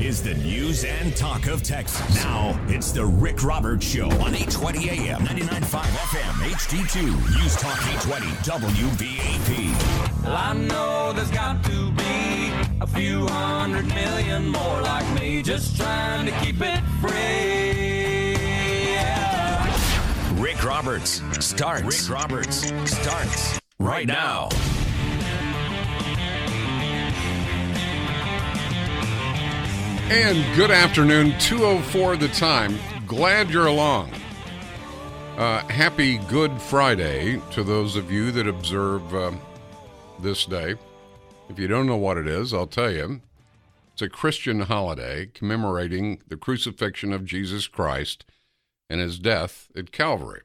is the news and talk of Texas. Now, it's the Rick Roberts Show on 820 AM, 99.5 FM, HD2, News Talk 820, WBAP. Well, I know there's got to be a few 100 million more like me, just trying to keep it free. Yeah. Rick Roberts starts right now. And good afternoon, 2:04 the time. Glad you're along. Happy Good Friday to those of you that observe this day. If you don't know what it is, I'll tell you. It's a Christian holiday commemorating the crucifixion of Jesus Christ and his death at Calvary.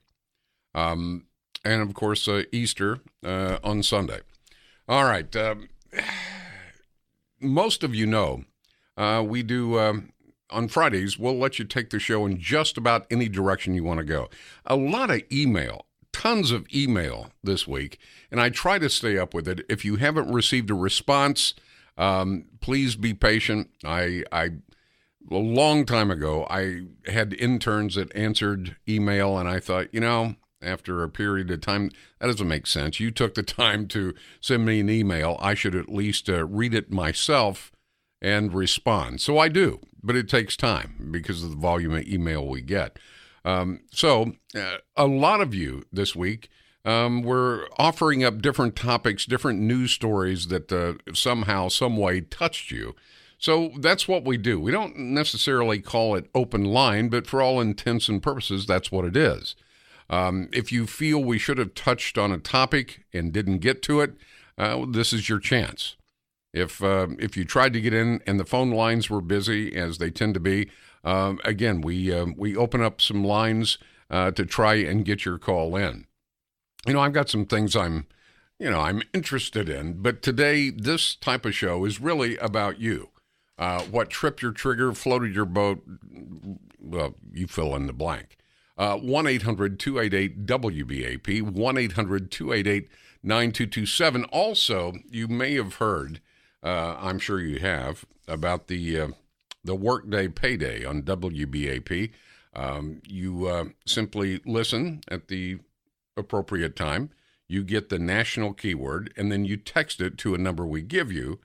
And, of course, Easter on Sunday. All right. Most of you know we do, on Fridays, we'll let you take the show in just about any direction you want to go. A lot of email, tons of email this week, and I try to stay up with it. If you haven't received a response, please be patient. A long time ago, I had interns that answered email, and I thought, after a period of time, that doesn't make sense. You took the time to send me an email. I should at least read it myself and respond. So I do, but it takes time because of the volume of email we get. So a lot of you this week were offering up different topics, different news stories that somehow, some way touched you. So that's what we do. We don't necessarily call it open line, but for all intents and purposes, that's what it is. If you feel we should have touched on a topic and didn't get to it, this is your chance. If you tried to get in and the phone lines were busy, as they tend to be, again, we open up some lines to try and get your call in. I've got some things I'm interested in, but today this type of show is really about you. What tripped your trigger, floated your boat, well, you fill in the blank. 1-800-288-WBAP, 1-800-288-9227. Also, you may have heard, I'm sure you have, about the Workday Payday on WBAP. You simply listen at the appropriate time. You get the national keyword, and then you text it to a number we give you,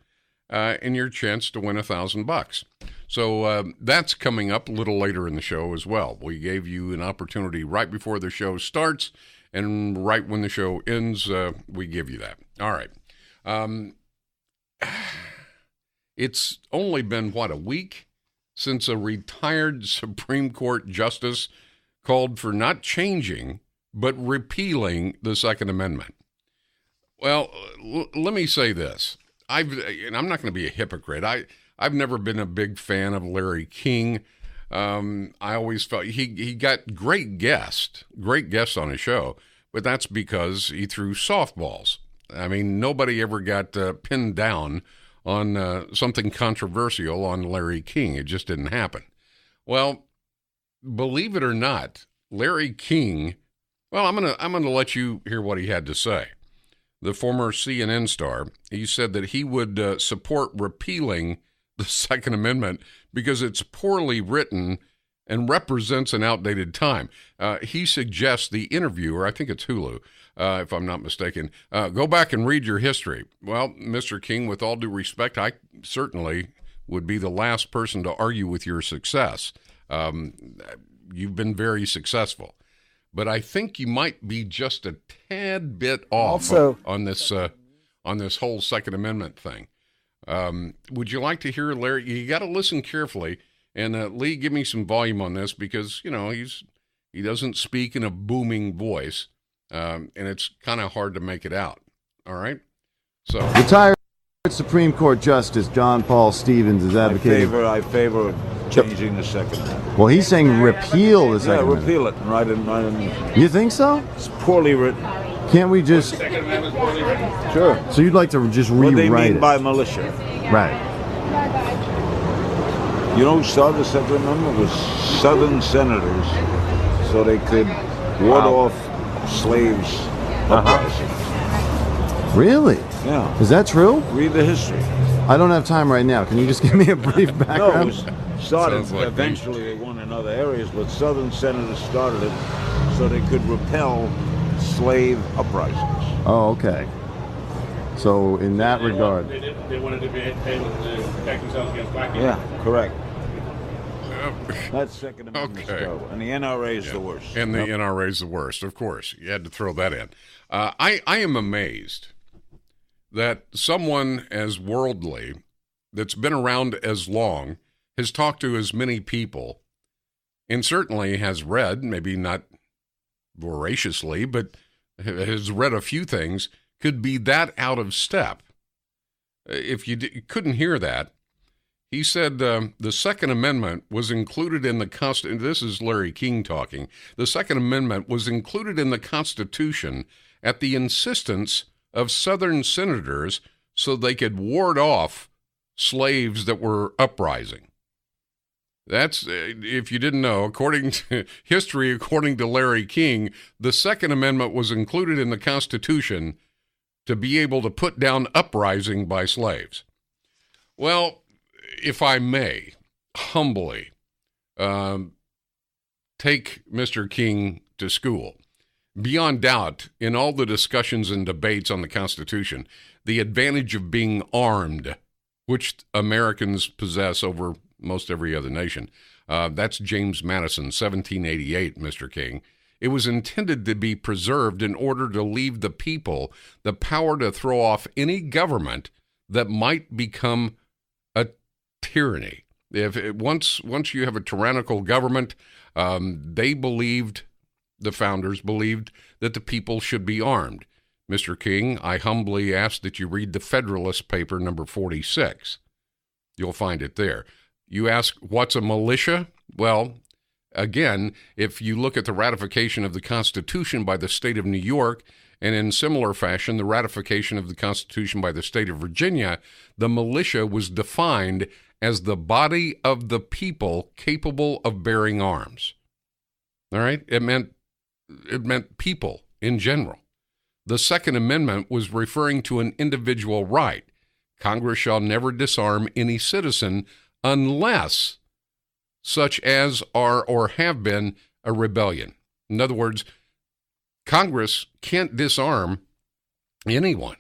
and your chance to win $1,000. So that's coming up a little later in the show as well. We gave you an opportunity right before the show starts, and right when the show ends, we give you that. All right. It's only been, a week since a retired Supreme Court justice called for not changing, but repealing the Second Amendment. Well, let me say this. And I'm not going to be a hypocrite. I've never been a big fan of Larry King. I always felt he got great guests on his show, but that's because he threw softballs. I mean, nobody ever got pinned down on something controversial on Larry King. It just didn't happen. Well, believe it or not, Larry King, well, I'm gonna let you hear what he had to say. The former CNN star, he said that he would support repealing the Second Amendment because it's poorly written and represents an outdated time. He suggests the interviewer, I think it's Hulu, if I'm not mistaken, go back and read your history. Well, Mr. King, with all due respect, I certainly would be the last person to argue with your success. You've been very successful. But I think you might be just a tad bit off on this whole Second Amendment thing. Would you like to hear Larry? You got to listen carefully. And Lee, give me some volume on this because he doesn't speak in a booming voice, and it's kind of hard to make it out. All right. So retired Supreme Court Justice John Paul Stevens is advocating. I favor changing the Second Amendment. Well, he's saying repeal the Second Amendment. Repeal it and write it. You think so? It's poorly written. Can't we just? The Second Amendment's poorly written. Sure. So you'd like to just rewrite what they mean it? by militia. Right. You know who started the Second Amendment? It was Southern senators, so they could ward off slaves uprisings. Really? Yeah. Is that true? Read the history. I don't have time right now. Can you just give me a brief No, it background? was started. Sounds like Eventually, they won in other areas, but Southern senators started it so they could repel slave uprisings. Oh, okay. So in that regard, They wanted to be able to protect themselves against black people. Yeah, correct. That's Second Amendment Okay. stuff. And the NRA is the worst. And the NRA is the worst, of course. You had to throw that in. I am amazed that someone as worldly, that's been around as long, has talked to as many people, and certainly has read, maybe not voraciously, but has read a few things, could be that out of step. If you couldn't hear that, he said the Second Amendment was included in the Constitution. This is Larry King talking. The Second Amendment was included in the Constitution at the insistence of Southern senators so they could ward off slaves that were uprising. That's, if you didn't know, according to history, according to Larry King, the Second Amendment was included in the Constitution to be able to put down uprising by slaves. Well, if I may, humbly, take Mr. King to school. Beyond doubt, in all the discussions and debates on the Constitution, the advantage of being armed, which Americans possess over most every other nation, that's James Madison, 1788, Mr. King. It was intended to be preserved in order to leave the people the power to throw off any government that might become a tyranny. Once you have a tyrannical government, the founders believed that the people should be armed. Mr. King, I humbly ask that you read the Federalist paper number 46. You'll find it there. You ask, what's a militia? Well, again, if you look at the ratification of the Constitution by the state of New York, and in similar fashion, the ratification of the Constitution by the state of Virginia, the militia was defined as the body of the people capable of bearing arms. All right? It meant people in general. The Second Amendment was referring to an individual right. Congress shall never disarm any citizen unless such as are or have been a rebellion. In other words, Congress can't disarm anyone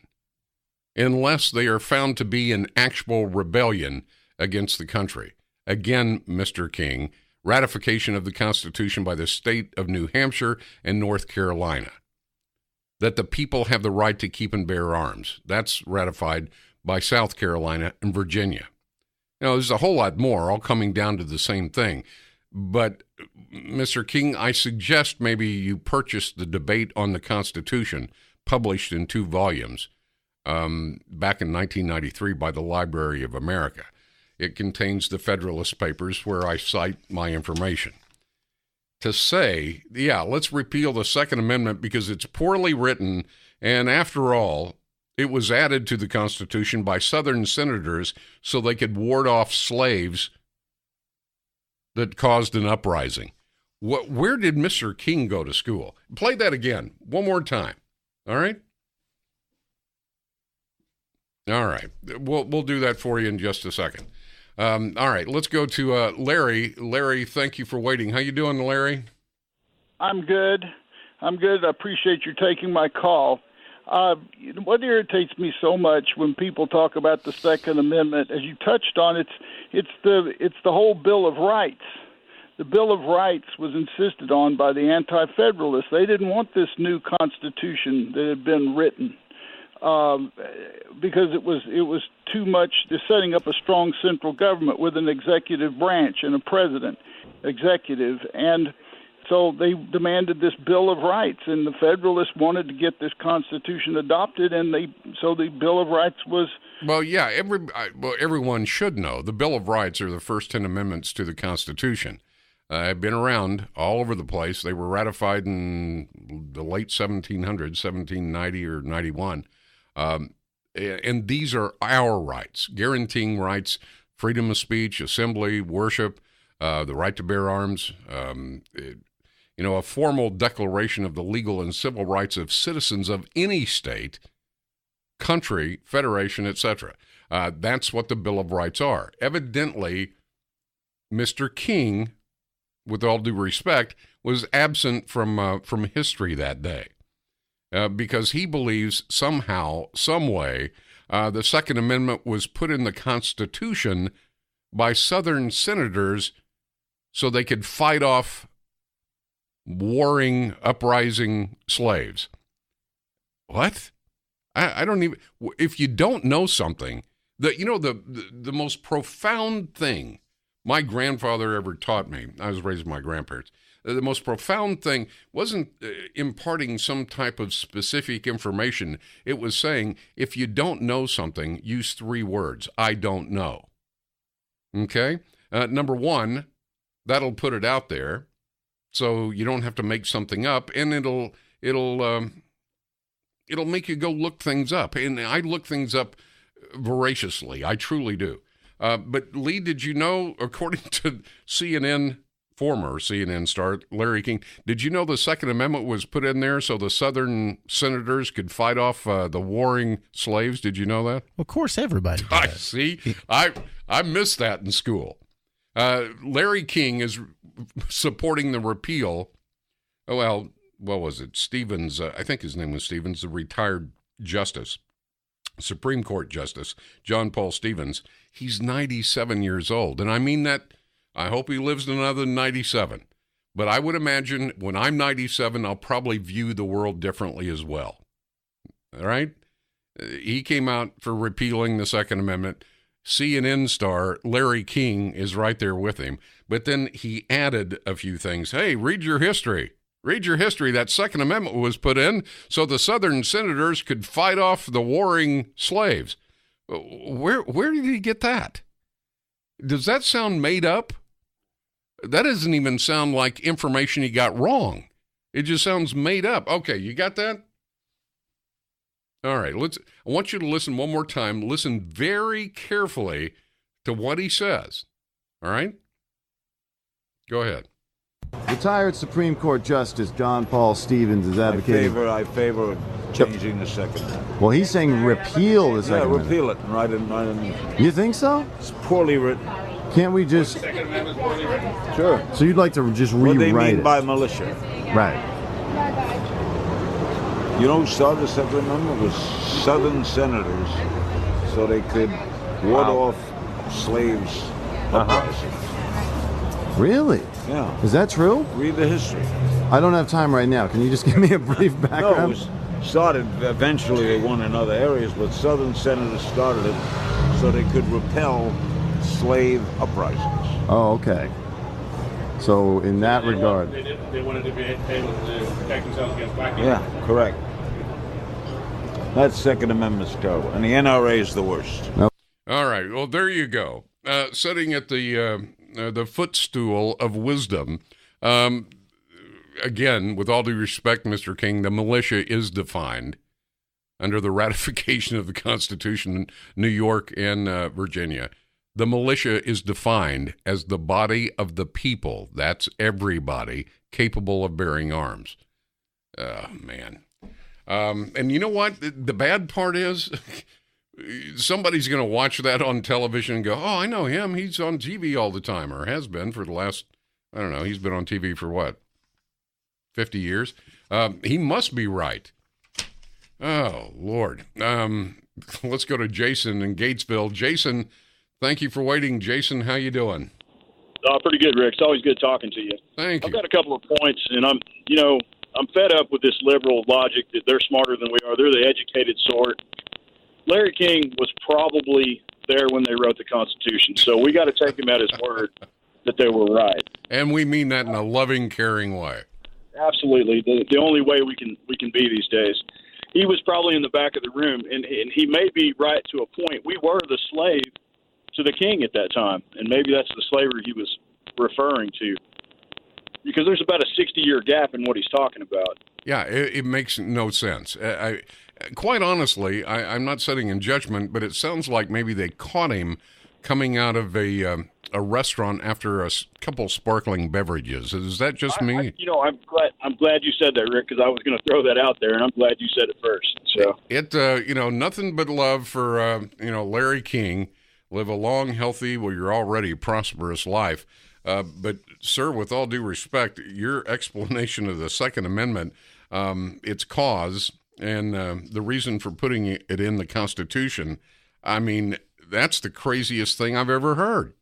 unless they are found to be in actual rebellion against the country. Again, Mr. King, ratification of the Constitution by the state of New Hampshire and North Carolina, that the people have the right to keep and bear arms. That's ratified by South Carolina and Virginia. There's a whole lot more, all coming down to the same thing. But, Mr. King, I suggest maybe you purchase the Debate on the Constitution, published in 2 volumes, back in 1993 by the Library of America. It contains the Federalist Papers where I cite my information. To say, let's repeal the Second Amendment because it's poorly written, and after all, it was added to the Constitution by Southern senators so they could ward off slaves that caused an uprising. Where did Mr. King go to school? Play that again, one more time. All right? All right. We'll do that for you in just a second. All right, let's go to Larry. Larry, thank you for waiting. How you doing, Larry? I'm good. I appreciate you taking my call. What irritates me so much when people talk about the Second Amendment, as you touched on, it's the whole Bill of Rights. The Bill of Rights was insisted on by the Anti-Federalists. They didn't want this new Constitution that had been written because it was too much to setting up a strong central government with an executive branch and a president, executive, and so they demanded this Bill of Rights, and the Federalists wanted to get this Constitution adopted, and so the Bill of Rights was... Well, yeah, everyone should know the Bill of Rights are the first 10 amendments to the Constitution. Have been around all over the place. They were ratified in the late 1700s, 1790 or 91. And these are our rights, guaranteeing rights, freedom of speech, assembly, worship, the right to bear arms, a formal declaration of the legal and civil rights of citizens of any state, country, federation, etc. That's what the Bill of Rights are. Evidently, Mr. King, with all due respect, was absent from history that day because he believes somehow, some way, the Second Amendment was put in the Constitution by Southern senators so they could fight off warring, uprising slaves. What? I don't even. If you don't know something, the most profound thing my grandfather ever taught me. I was raised by my grandparents. The most profound thing wasn't imparting some type of specific information. It was saying, if you don't know something, use 3 words. I don't know. Okay? Number 1, that'll put it out there, so you don't have to make something up, and it'll make you go look things up. And I look things up voraciously. I truly do. But Lee, did you know, according to CNN, former CNN star Larry King, did you know the Second Amendment was put in there so the Southern senators could fight off the warring slaves? Did you know that? Of course, everybody does. I see. I missed that in school. Larry King is supporting the repeal. Well, what was it? Stevens, I think his name was Stevens, the retired justice, Supreme Court Justice, John Paul Stevens. He's 97 years old. And I mean that, I hope he lives another 97. But I would imagine when I'm 97, I'll probably view the world differently as well. All right? He came out for repealing the Second Amendment. CNN star Larry King is right there with him. But then he added a few things. Hey, read your history. Read your history. That Second Amendment was put in so the Southern senators could fight off the warring slaves. Where did he get that? Does that sound made up? That doesn't even sound like information he got wrong. It just sounds made up. Okay, you got that? All right, I want you to listen one more time. Listen very carefully to what he says. All right? Go ahead. Retired Supreme Court Justice John Paul Stevens is advocating. I favor changing the Second Amendment. Well, he's saying repeal the Second Amendment. Repeal it and write it. You think so? It's poorly written. Can't we just? Second Amendment poorly written? Sure. So you'd like to just rewrite What they mean it? by militia. Right. You know who started the Second Amendment was Southern senators, so they could ward off slaves uprisings. Really? Yeah. Is that true? Read the history. I don't have time right now. Can you just give me a brief background? No, it was started, eventually they won in other areas, but Southern senators started it so they could repel slave uprisings. Oh, okay. So in that regard. They wanted to be able to protect themselves against black people. Yeah, correct. That Second Amendment's terrible, and the NRA is the worst. Nope. All right. Well, there you go. Sitting at the footstool of wisdom. Again, with all due respect, Mr. King, the militia is defined under the ratification of the Constitution in New York and Virginia. The militia is defined as the body of the people. That's everybody capable of bearing arms. Oh, man. And you know what? The bad part is somebody's going to watch that on television and go, oh, I know him. He's on TV all the time, or has been for the last, I don't know, he's been on TV for what, 50 years? He must be right. Oh, Lord. Let's go to Jason in Gatesville. Jason, thank you for waiting. Jason, how you doing? Pretty good, Rick. It's always good talking to you. Thank you. I've got a couple of points, and I'm fed up with this liberal logic that they're smarter than we are. They're the educated sort. Larry King was probably there when they wrote the Constitution, so we got to take him at his word that they were right. And we mean that in a loving, caring way. Absolutely, the only way we can be these days. He was probably in the back of the room, and he may be right to a point. We were the slave to the king at that time, and maybe that's the slavery he was referring to, because there's about a 60-year gap in what he's talking about. Yeah, it makes no sense. Quite honestly, I'm not sitting in judgment, but it sounds like maybe they caught him coming out of a a restaurant after a couple sparkling beverages. Is that just me? I'm glad you said that, Rick, because I was going to throw that out there, and I'm glad you said it first. So nothing but love for Larry King. Live a long, healthy, you're already prosperous life. But, sir, with all due respect, your explanation of the Second Amendment, its cause, and the reason for putting it in the Constitution, I mean, that's the craziest thing I've ever heard.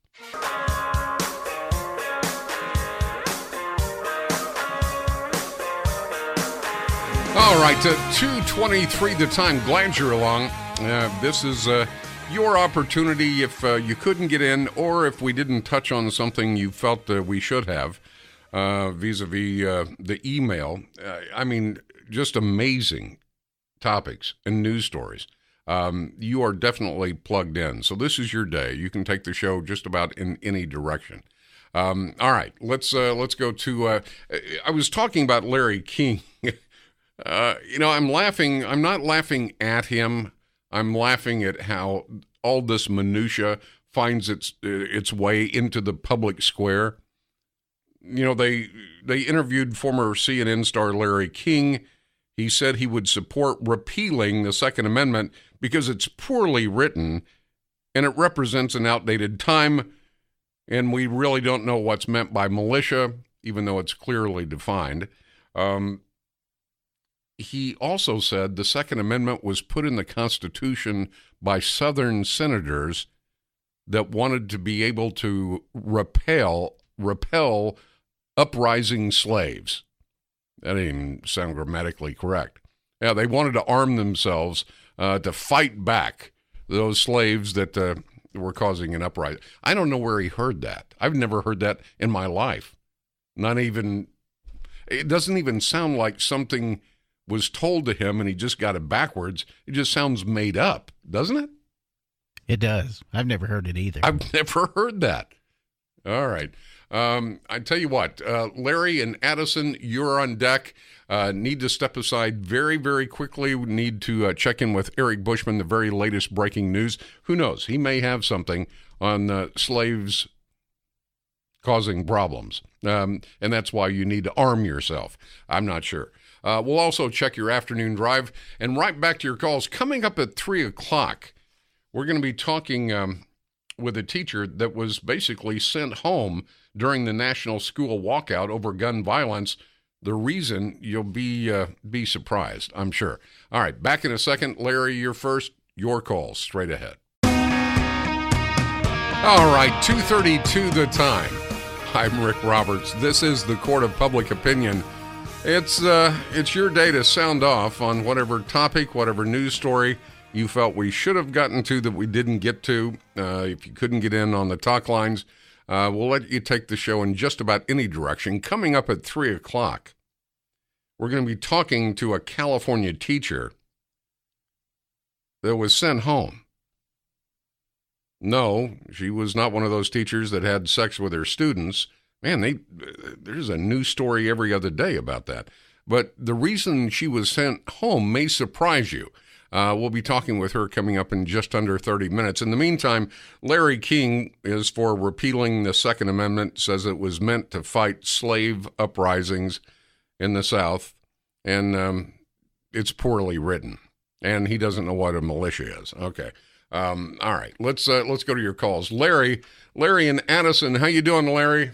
All right, 2:23 the time. Glad you're along. This is your opportunity if you couldn't get in, or if we didn't touch on something you felt we should have, vis-a-vis the email. I mean, just amazing topics and news stories. You are definitely plugged in. So this is your day. You can take the show just about in any direction. All right, let's go to. I was talking about Larry King. I'm laughing. I'm not laughing at him. I'm laughing at how all this minutia finds its way into the public square. They interviewed former CNN star Larry King. He said he would support repealing the Second Amendment because it's poorly written and it represents an outdated time, and we really don't know what's meant by militia, even though it's clearly defined. He also said the Second Amendment was put in the Constitution by Southern senators that wanted to be able to repel uprising slaves. That didn't even sound grammatically correct. Yeah, they wanted to arm themselves to fight back those slaves that were causing an uprising. I don't know where he heard that. I've never heard that in my life. It doesn't even sound like something was told to him and he just got it backwards. It just sounds made up, doesn't it? It does. I've never heard it either. I've never heard that. All right. I tell you what, Larry and Addison, you're on deck. Need to step aside very, very quickly. We need to check in with Eric Bushman, the very latest breaking news. Who knows? He may have something on slaves causing problems. And that's why you need to arm yourself. I'm not sure. We'll also check your afternoon drive. And right back to your calls. Coming up at 3 o'clock, we're going to be talking with a teacher that was basically sent home during the National School Walkout over gun violence. The reason, you'll be surprised, I'm sure. All right, back in a second. Larry, you're first. Your calls straight ahead. All right, 2:32 the time. I'm Rick Roberts. This is the Court of Public Opinion. It's your day to sound off on whatever topic, whatever news story you felt we should have gotten to that we didn't get to. If you couldn't get in on the talk lines, we'll let you take the show in just about any direction. Coming up at 3 o'clock, we're going to be talking to a California teacher that was sent home. No, she was not one of those teachers that had sex with her students. Man, there's a news story every other day about that. But the reason she was sent home may surprise you. We'll be talking with her coming up in just under 30 minutes. In the meantime, Larry King is for repealing the Second Amendment, says it was meant to fight slave uprisings in the South, and it's poorly written. And he doesn't know what a militia is. Okay. All right. Let's go to your calls. Larry and Addison, how you doing, Larry?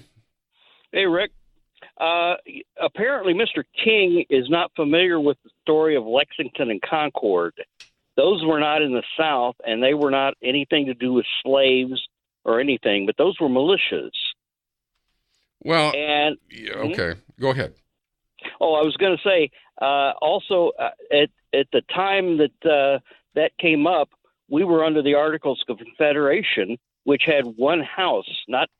Hey, Rick. Apparently, Mr. King is not familiar with the story of Lexington and Concord. Those were not in the South, and they were not anything to do with slaves or anything, but those were militias. Well, okay. Go ahead. Oh, I was going to say, also, at the time that came up, we were under the Articles of Confederation, which had one house, not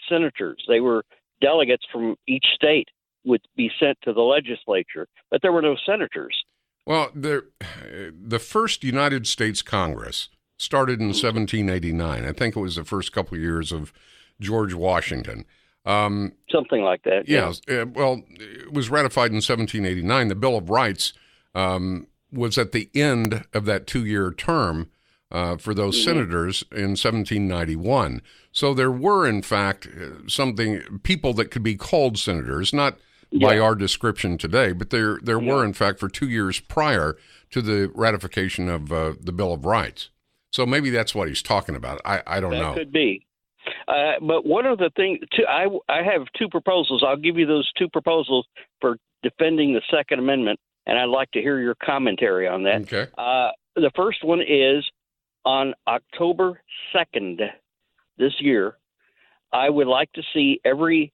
senators. They were delegates from each state would be sent to the legislature, but there were no senators. Well, the first United States Congress started in 1789. I think it was the first couple of years of George Washington. Something like that. Yeah. Well, it was ratified in 1789. The Bill of Rights was at the end of that 2-year term. for those senators in 1791. So there were, in fact, people that could be called senators, not by our description today, but there were, in fact, for 2 years prior to the ratification of the Bill of Rights. So maybe that's what he's talking about. I don't know. That could be. But one of the things, I have two proposals. I'll give you those two proposals for defending the Second Amendment, and I'd like to hear your commentary on that. Okay. The first one is on October 2nd this year, I would like to see every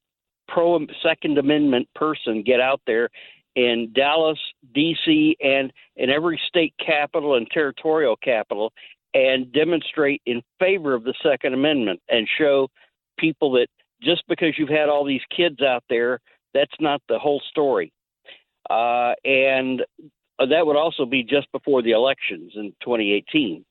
pro-Second Amendment person get out there in Dallas, D.C., and in every state capital and territorial capital and demonstrate in favor of the Second Amendment and show people that just because you've had all these kids out there, that's not the whole story. And that would also be just before the elections in 2018.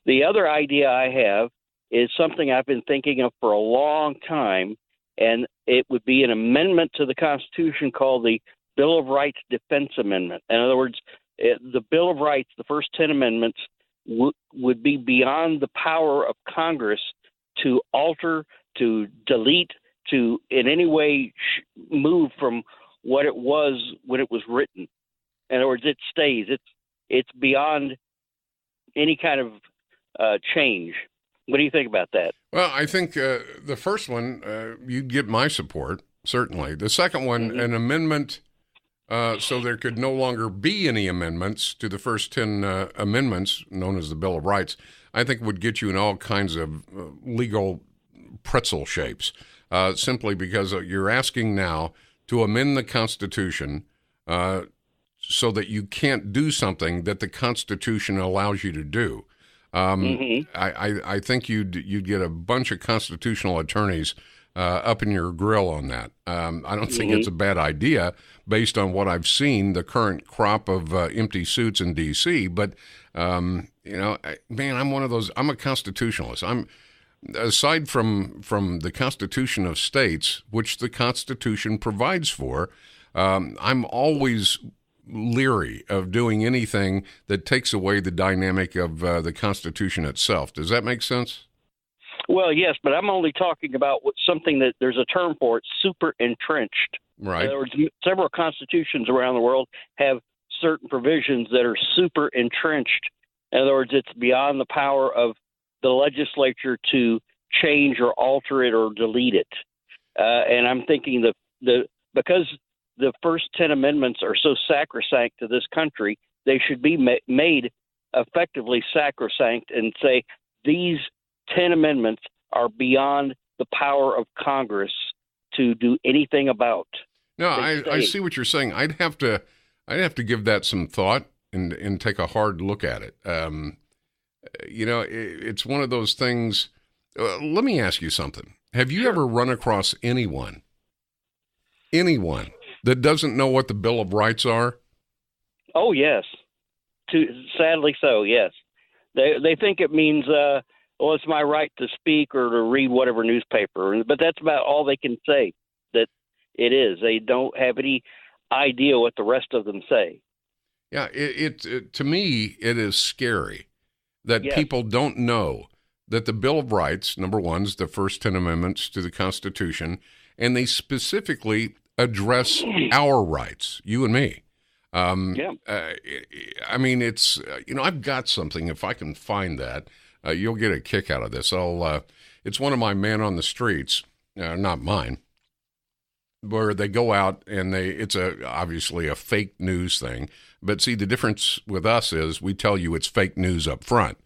The other idea I have is something I've been thinking of for a long time, and it would be an amendment to the Constitution called the Bill of Rights Defense Amendment. In other words, the Bill of Rights, the first 10 amendments, would be beyond the power of Congress to alter, to delete, to in any way move from what it was when it was written. In other words, it stays. It's beyond any kind of change. What do you think about that? Well, I think the first one, you'd get my support, certainly. The second one, an amendment so there could no longer be any amendments to the first 10 amendments, known as the Bill of Rights, I think would get you in all kinds of legal pretzel shapes, simply because you're asking now to amend the Constitution so that you can't do something that the Constitution allows you to do. I think you'd get a bunch of constitutional attorneys up in your grill on that. I don't think it's a bad idea based on what I've seen, the current crop of empty suits in D.C. But, I'm one of those. I'm a constitutionalist. Aside from the Constitution of states, which the Constitution provides for, I'm always leery of doing anything that takes away the dynamic of the Constitution itself. Does that make sense? Well, yes, but I'm only talking about something that there's a term for it, super entrenched. Right. In other words, several constitutions around the world have certain provisions that are super entrenched. In other words, it's beyond the power of the legislature to change or alter it or delete it. And I'm thinking because the first 10 amendments are so sacrosanct to this country, they should be made effectively sacrosanct and say these 10 amendments are beyond the power of Congress to do anything about. No, I see what you're saying. I'd have to give that some thought and take a hard look at it. It's one of those things. Let me ask you something. Have you ever run across anyone that doesn't know what the Bill of Rights are? Oh, yes. Sadly so, yes. They think it means, it's my right to speak or to read whatever newspaper. But that's about all they can say that it is. They don't have any idea what the rest of them say. Yeah, it to me, it is scary that people don't know that the Bill of Rights, number one, is the first 10 amendments to the Constitution, and they specifically address our rights, you and me. It's, I've got something. If I can find that, you'll get a kick out of this. It's one of my man on the streets, not mine, where they go out and it's obviously a fake news thing. But see, the difference with us is we tell you it's fake news up front.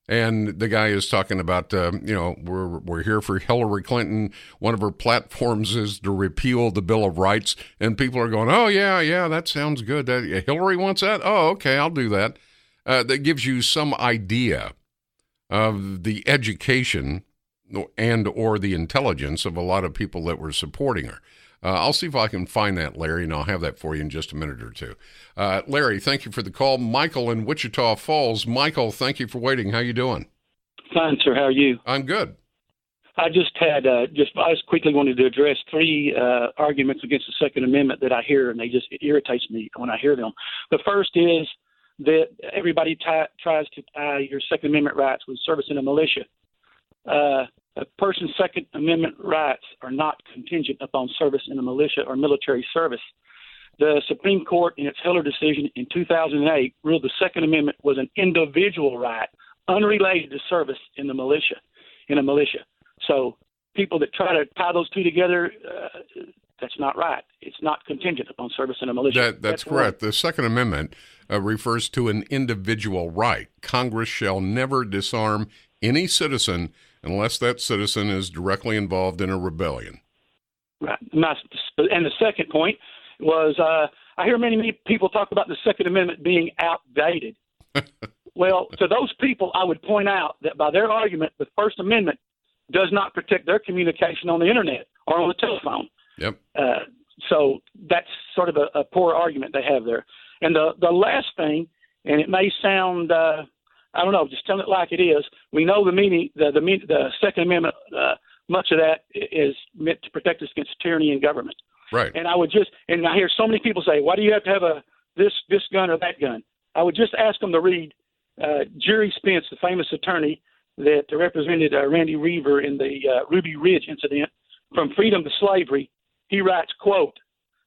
And the guy is talking about, we're here for Hillary Clinton. One of her platforms is to repeal the Bill of Rights. And people are going, oh, yeah, that sounds good. Hillary wants that? Oh, okay, I'll do that. That gives you some idea of the education and or the intelligence of a lot of people that were supporting her. I'll see if I can find that, Larry, and I'll have that for you in just a minute or two. Larry, thank you for the call. Michael in Wichita Falls. Michael, thank you for waiting. How you doing? Fine, sir. How are you? I'm good. I just had I just quickly wanted to address three arguments against the Second Amendment that I hear, and it irritates me when I hear them. The first is that everybody tries to tie your Second Amendment rights with service in a militia. A person's Second Amendment rights are not contingent upon service in a militia or military service. The Supreme Court, in its Heller decision in 2008, ruled the Second Amendment was an individual right, unrelated to service in a militia. So people that try to tie those two together, that's not right. It's not contingent upon service in a militia. That's correct. The Second Amendment refers to an individual right. Congress shall never disarm any citizen unless that citizen is directly involved in a rebellion. Right. And the second point was, I hear many people talk about the Second Amendment being outdated. Well, to those people, I would point out that by their argument, the First Amendment does not protect their communication on the internet or on the telephone. Yep. So that's sort of a poor argument they have there. And the last thing, and it may sound, I don't know, just telling it like it is. We know the meaning, the Second Amendment. Much of that is meant to protect us against tyranny and government. Right. And I hear so many people say, "Why do you have to have this gun or that gun?" I would just ask them to read Jerry Spence, the famous attorney that represented Randy Reaver in the Ruby Ridge incident, From Freedom to Slavery. He writes, quote,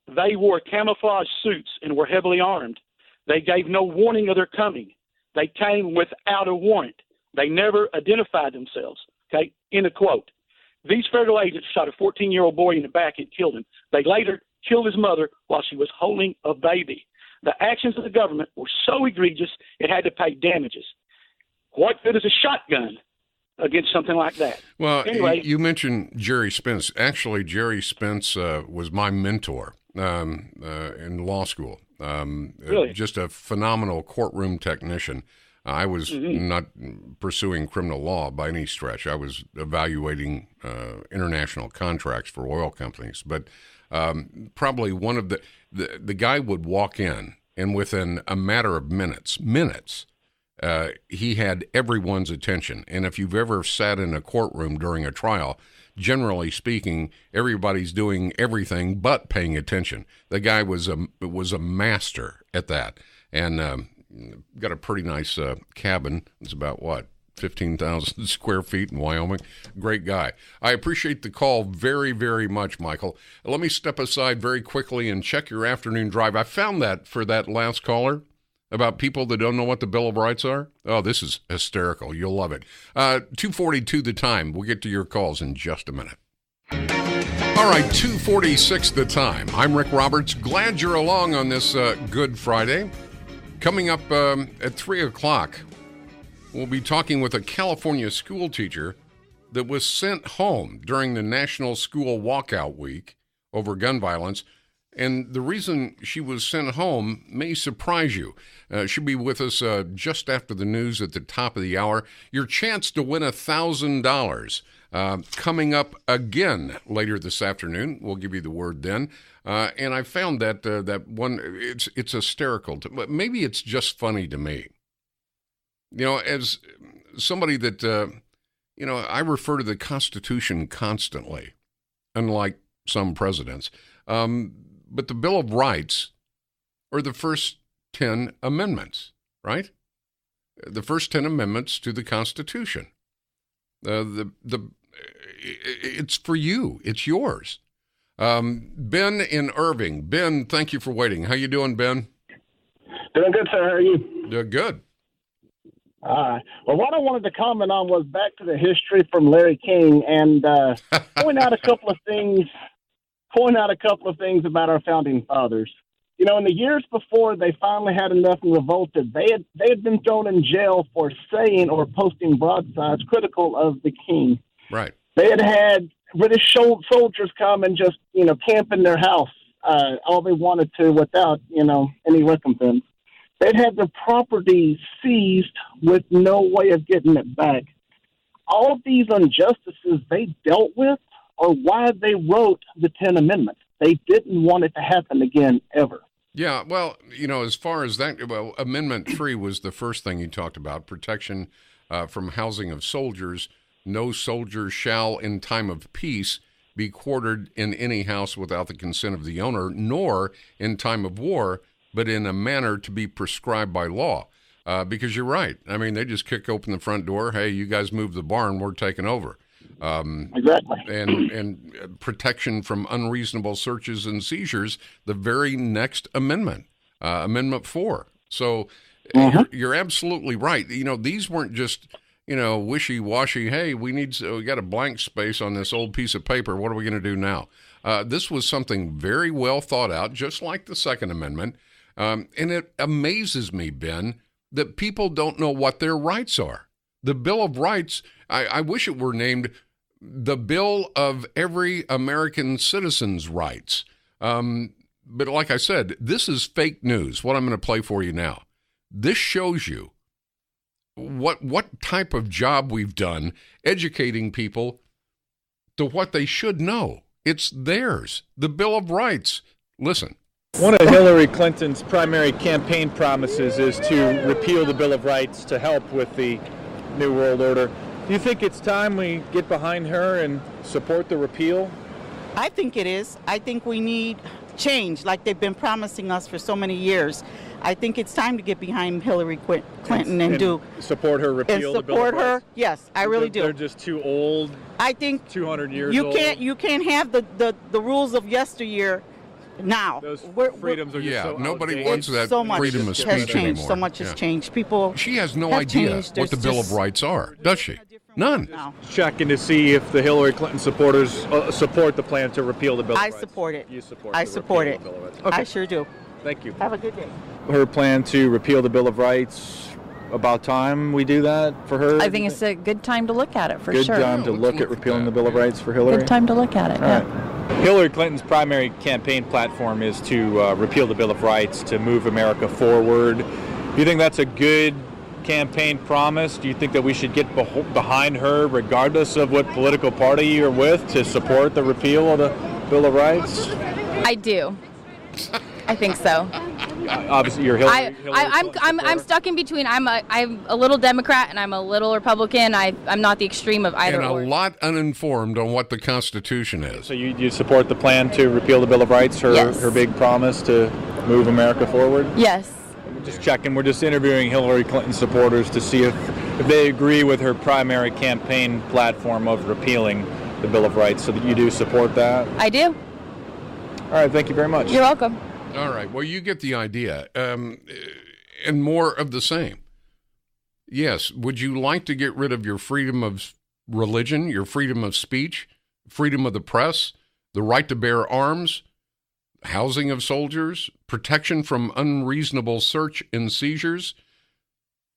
"They wore camouflage suits and were heavily armed. They gave no warning of their coming. They came without a warrant. They never identified themselves." Okay, end of quote. These federal agents shot a 14-year-old boy in the back and killed him. They later killed his mother while she was holding a baby. The actions of the government were so egregious it had to pay damages. What good is a shotgun against something like that? Well, anyway, you mentioned Jerry Spence. Actually, Jerry Spence was my mentor in law school. Really? Just a phenomenal courtroom technician. I was not pursuing criminal law by any stretch. I was evaluating international contracts for oil companies. But probably one of the guy would walk in, and within a matter of minutes, he had everyone's attention. And if you've ever sat in a courtroom during a trial, generally speaking, everybody's doing everything but paying attention. The guy was a master at that, and got a pretty nice cabin. It's about 15,000 square feet in Wyoming. Great guy. I appreciate the call very, very much, Michael. Let me step aside very quickly and check your afternoon drive. I found that for that last caller about people that don't know what the Bill of Rights are. Oh, this is hysterical. You'll love it. 2:42 the time. We'll get to your calls in just a minute. All right, 2:46 the time. I'm Rick Roberts. Glad you're along on this Good Friday. Coming up at 3 o'clock, we'll be talking with a California school teacher that was sent home during the National School Walkout Week over gun violence. And the reason she was sent home may surprise you. She'll be with us just after the news at the top of the hour. Your chance to win $1,000 coming up again later this afternoon. We'll give you the word then. And I found that that one, it's hysterical. But maybe it's just funny to me. You know, as somebody that, I refer to the Constitution constantly, unlike some presidents. But the Bill of Rights are the first 10 amendments, right? The first 10 amendments to the Constitution. It's for you. It's yours. Ben in Irving. Ben, thank you for waiting. How you doing, Ben? Doing good, sir. How are you? Good. Well, what I wanted to comment on was back to the history from Larry King and point out a couple of things about our founding fathers. You know, in the years before they finally had enough and revolted, they had been thrown in jail for saying or posting broadsides critical of the king. Right. They had British soldiers come and just, camp in their house all they wanted to without, any recompense. They'd had their property seized with no way of getting it back. All of these injustices they dealt with are why they wrote the 10 Amendments. They didn't want it to happen again, ever. Yeah, well, as far as that, Amendment 3 was the first thing he talked about, protection from housing of soldiers. No soldier shall, in time of peace, be quartered in any house without the consent of the owner, nor in time of war, but in a manner to be prescribed by law. Because you're right. I mean, they just kick open the front door. Hey, you guys move the barn. We're taking over. Exactly. And protection from unreasonable searches and seizures, the very next amendment, Amendment 4. So you're absolutely right. You know, these weren't just, wishy-washy. Hey, we got a blank space on this old piece of paper. What are we going to do now? This was something very well thought out, just like the Second Amendment. And it amazes me, Ben, that people don't know what their rights are. The Bill of Rights, I wish it were named the Bill of Every American Citizen's Rights. But like I said, this is fake news, what I'm going to play for you now. This shows you what type of job we've done educating people to what they should know. It's theirs, the Bill of Rights. Listen. One of Hillary Clinton's primary campaign promises is to repeal the Bill of Rights to help with the New World Order. Do you think it's time we get behind her and support the repeal? I think it is. I think we need change like they've been promising us for so many years. I think it's time to get behind Hillary Clinton and do support her repeal the Bill of Rights. Yes, I really do. They're just too old. I think 200 years old. You can't have the rules of yesteryear now. Those freedoms are just so nobody outdated. wants that so much freedom of speech has changed. anymore. So much has changed. People. She has no idea what the Bill of Rights are, does she? None. No. Checking to see if the Hillary Clinton supporters support the plan to repeal the Bill of Rights. I support it. You support I the support repeal it. of the Bill of Rights. Okay. I sure do. Thank you. Have a good day. Her plan to repeal the Bill of Rights, about time we do that for her? I think it's a good time to look at it, for good sure. Good time to look at repealing the Bill of Rights for Hillary? Good time to look at it, All right. Hillary Clinton's primary campaign platform is to repeal the Bill of Rights to move America forward. Do you think that's a good campaign promise? Do you think that we should get behind her regardless of what political party you're with to support the repeal of the Bill of Rights? I do. I think so. Obviously, you're Hillary. I'm stuck in between. I'm a little Democrat and I'm a little Republican. I'm not the extreme of either. And a lot uninformed on what the Constitution is. So you support the plan to repeal the Bill of Rights? Her big promise to move America forward? Yes. We're just checking. We're just interviewing Hillary Clinton supporters to see if they agree with her primary campaign platform of repealing the Bill of Rights. So that you do support that? I do. All right. Thank you very much. You're welcome. All right. Well, you get the idea. And more of the same. Yes. Would you like to get rid of your freedom of religion, your freedom of speech, freedom of the press, the right to bear arms, housing of soldiers, protection from unreasonable search and seizures?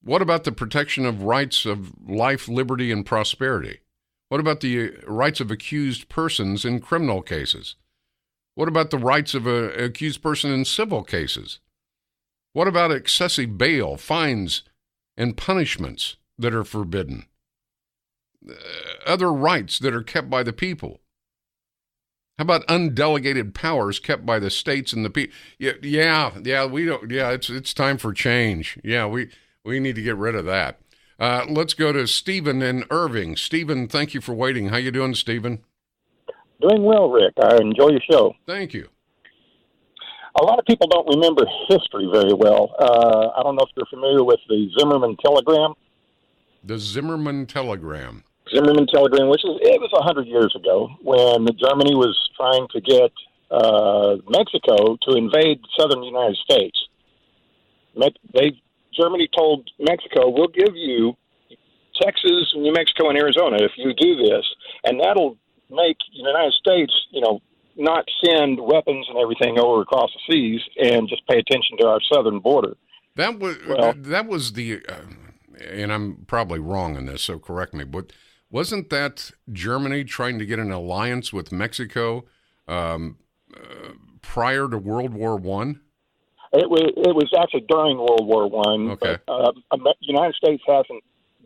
What about the protection of rights of life, liberty, and prosperity? What about the rights of accused persons in criminal cases? What about the rights of an accused person in civil cases? What about excessive bail, fines, and punishments that are forbidden? Other rights that are kept by the people? How about undelegated powers kept by the states and the people? It's time for change. Yeah, we need to get rid of that. Let's go to Stephen in Irving. Stephen, thank you for waiting. How you doing, Stephen? Doing well, Rick. I enjoy your show. Thank you. A lot of people don't remember history very well. I don't know if you're familiar with the Zimmerman telegram. The Zimmerman telegram. Zimmerman telegram, which was 100 years ago when Germany was trying to get Mexico to invade southern United States. Germany told Mexico, we'll give you Texas, New Mexico, and Arizona if you do this, and that'll make the United States, not send weapons and everything over across the seas and just pay attention to our southern border. That was the, and I'm probably wrong on this, so correct me, but wasn't that Germany trying to get an alliance with Mexico prior to World War I? It was actually during World War I. Okay. But, the United States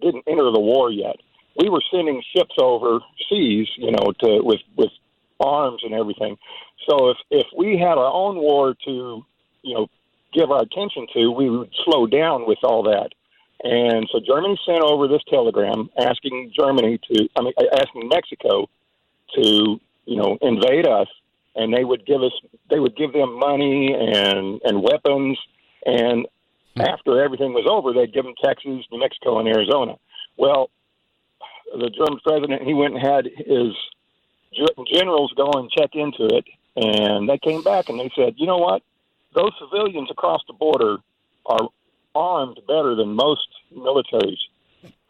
didn't enter the war yet. We were sending ships overseas, with arms and everything. So if we had our own war to, give our attention to, we would slow down with all that. And so Germany sent over this telegram asking asking Mexico to, invade us and they would give them money and weapons, and after everything was over, they'd give them Texas, New Mexico, and Arizona. Well, the German president, he went and had his generals go and check into it, and they came back and they said, you know what? Those civilians across the border are armed better than most militaries,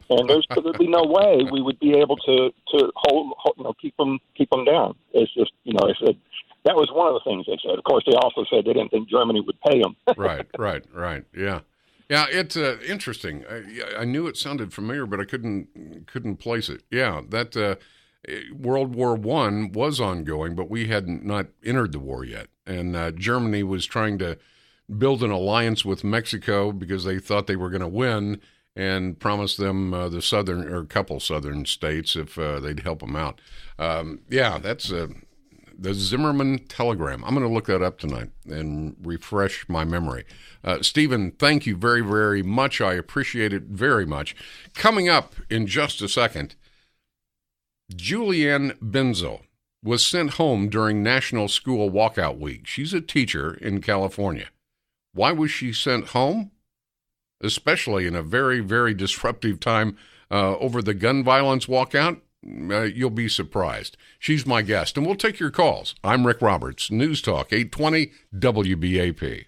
and there'd be no way we would be able to hold keep them down. It's just, they said that was one of the things they said. Of course, they also said they didn't think Germany would pay them. Right. Yeah. It's interesting. I knew it sounded familiar, but I couldn't place it. Yeah, that World War I was ongoing, but we had not entered the war yet, and Germany was trying to build an alliance with Mexico because they thought they were going to win, and promised them the southern or a couple southern states if they'd help them out. That's the Zimmerman telegram. I'm going to look that up tonight and refresh my memory. Stephen, thank you very, very much. I appreciate it very much. Coming up in just a second, Julianne Benzel was sent home during National School Walkout Week. She's a teacher in California. Why was she sent home? Especially in a very, very disruptive time over the gun violence walkout? You'll be surprised. She's my guest, and we'll take your calls. I'm Rick Roberts, News Talk 820 WBAP.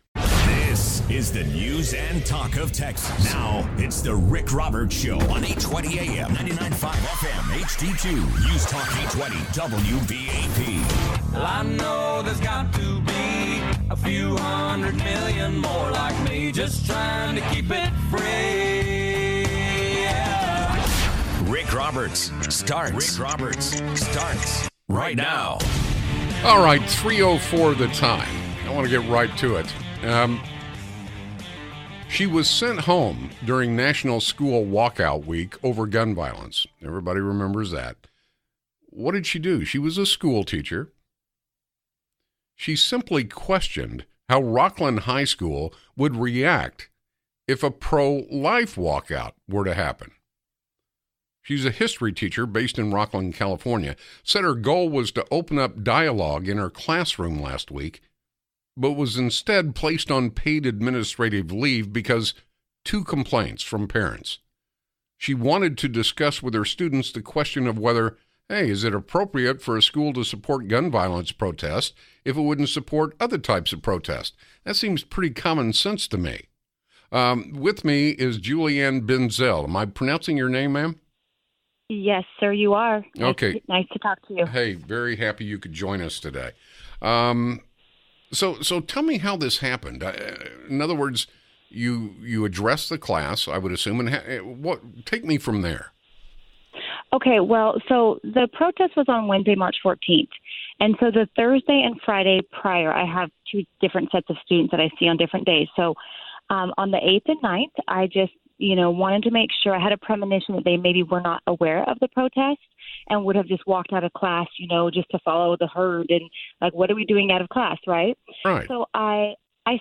This is the news and talk of Texas. Now, it's the Rick Roberts Show on 820 AM, 99.5 FM, HD2, News Talk 820 WBAP. Well, I know there's got to be a few 100 million more like me, just trying to keep it free. Yeah. Rick Roberts starts right now. All right, 3:04 the time. I want to get right to it. She was sent home during National School Walkout Week over gun violence. Everybody remembers that. What did she do? She was a school teacher. She simply questioned how Rockland High School would react if a pro-life walkout were to happen. She's a history teacher based in Rockland, California, said her goal was to open up dialogue in her classroom last week, but was instead placed on paid administrative leave because 2 complaints from parents. She wanted to discuss with her students the question of whether, is it appropriate for a school to support gun violence protests if it wouldn't support other types of protest? That seems pretty common sense to me. With me is Julianne Benzel. Am I pronouncing your name, ma'am? Yes, sir, you are. Okay. Nice to talk to you. Hey, very happy you could join us today. So tell me how this happened. In other words, you addressed the class, I would assume, and take me from there. Okay, well, so the protest was on Wednesday, March 14th. And so the Thursday and Friday prior, I have 2 different sets of students that I see on different days. So on the 8th and 9th, I just, wanted to make sure I had a premonition that they maybe were not aware of the protest and would have just walked out of class, just to follow the herd and like, what are we doing out of class, right? Right. So I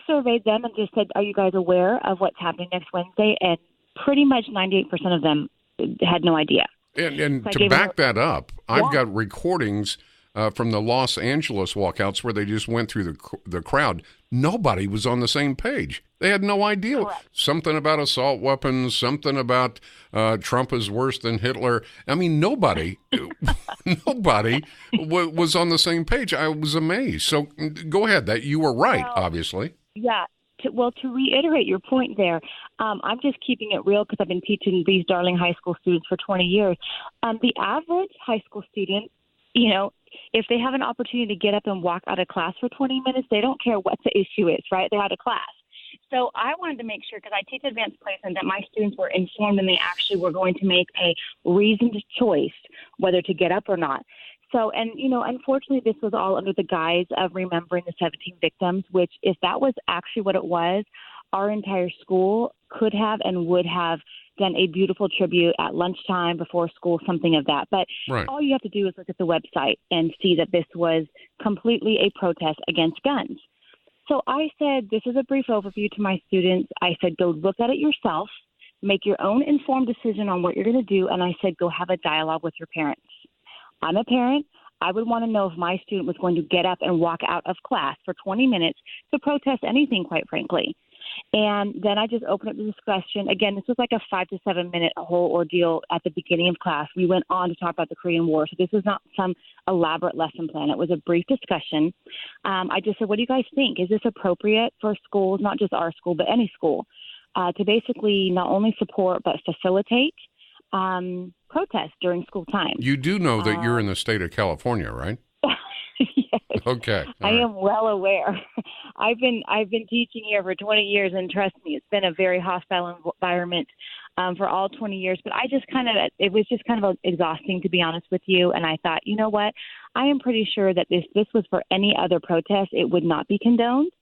surveyed them and just said, are you guys aware of what's happening next Wednesday? And pretty much 98% of them had no idea. And so to back that up, I've got recordings from the Los Angeles walkouts where they just went through the crowd. Nobody was on the same page. They had no idea. Correct. Something about assault weapons, something about Trump is worse than Hitler. I mean, nobody was on the same page. I was amazed. So go ahead. That you were right, obviously. Yeah. To reiterate your point there, I'm just keeping it real because I've been teaching these darling high school students for 20 years. The average high school student, if they have an opportunity to get up and walk out of class for 20 minutes, they don't care what the issue is, right? They're out of class. So I wanted to make sure, because I teach advanced placement, that my students were informed and they actually were going to make a reasoned choice whether to get up or not. So, and, unfortunately, this was all under the guise of remembering the 17 victims, which if that was actually what it was, our entire school could have and would have done a beautiful tribute at lunchtime, before school, something of that. But all you have to do is look at the website and see that this was completely a protest against guns. So I said, this is a brief overview to my students. I said, go look at it yourself, make your own informed decision on what you're going to do. And I said, go have a dialogue with your parents. I'm a parent. I would want to know if my student was going to get up and walk out of class for 20 minutes to protest anything, quite frankly. And then I just opened up the discussion. Again, this was like a 5 to 7 minute whole ordeal at the beginning of class. We went on to talk about the Korean War. So this was not some elaborate lesson plan. It was a brief discussion. I just said, what do you guys think? Is this appropriate for schools, not just our school, but any school, to basically not only support but facilitate protests during school time? You do know that you're in the state of California, right? Yes. Okay. I am well aware. I've been teaching here for 20 years, and trust me, it's been a very hostile environment for all 20 years. But it was just kind of exhausting, to be honest with you. And I thought, you know what? I am pretty sure that this was for any other protest, it would not be condoned.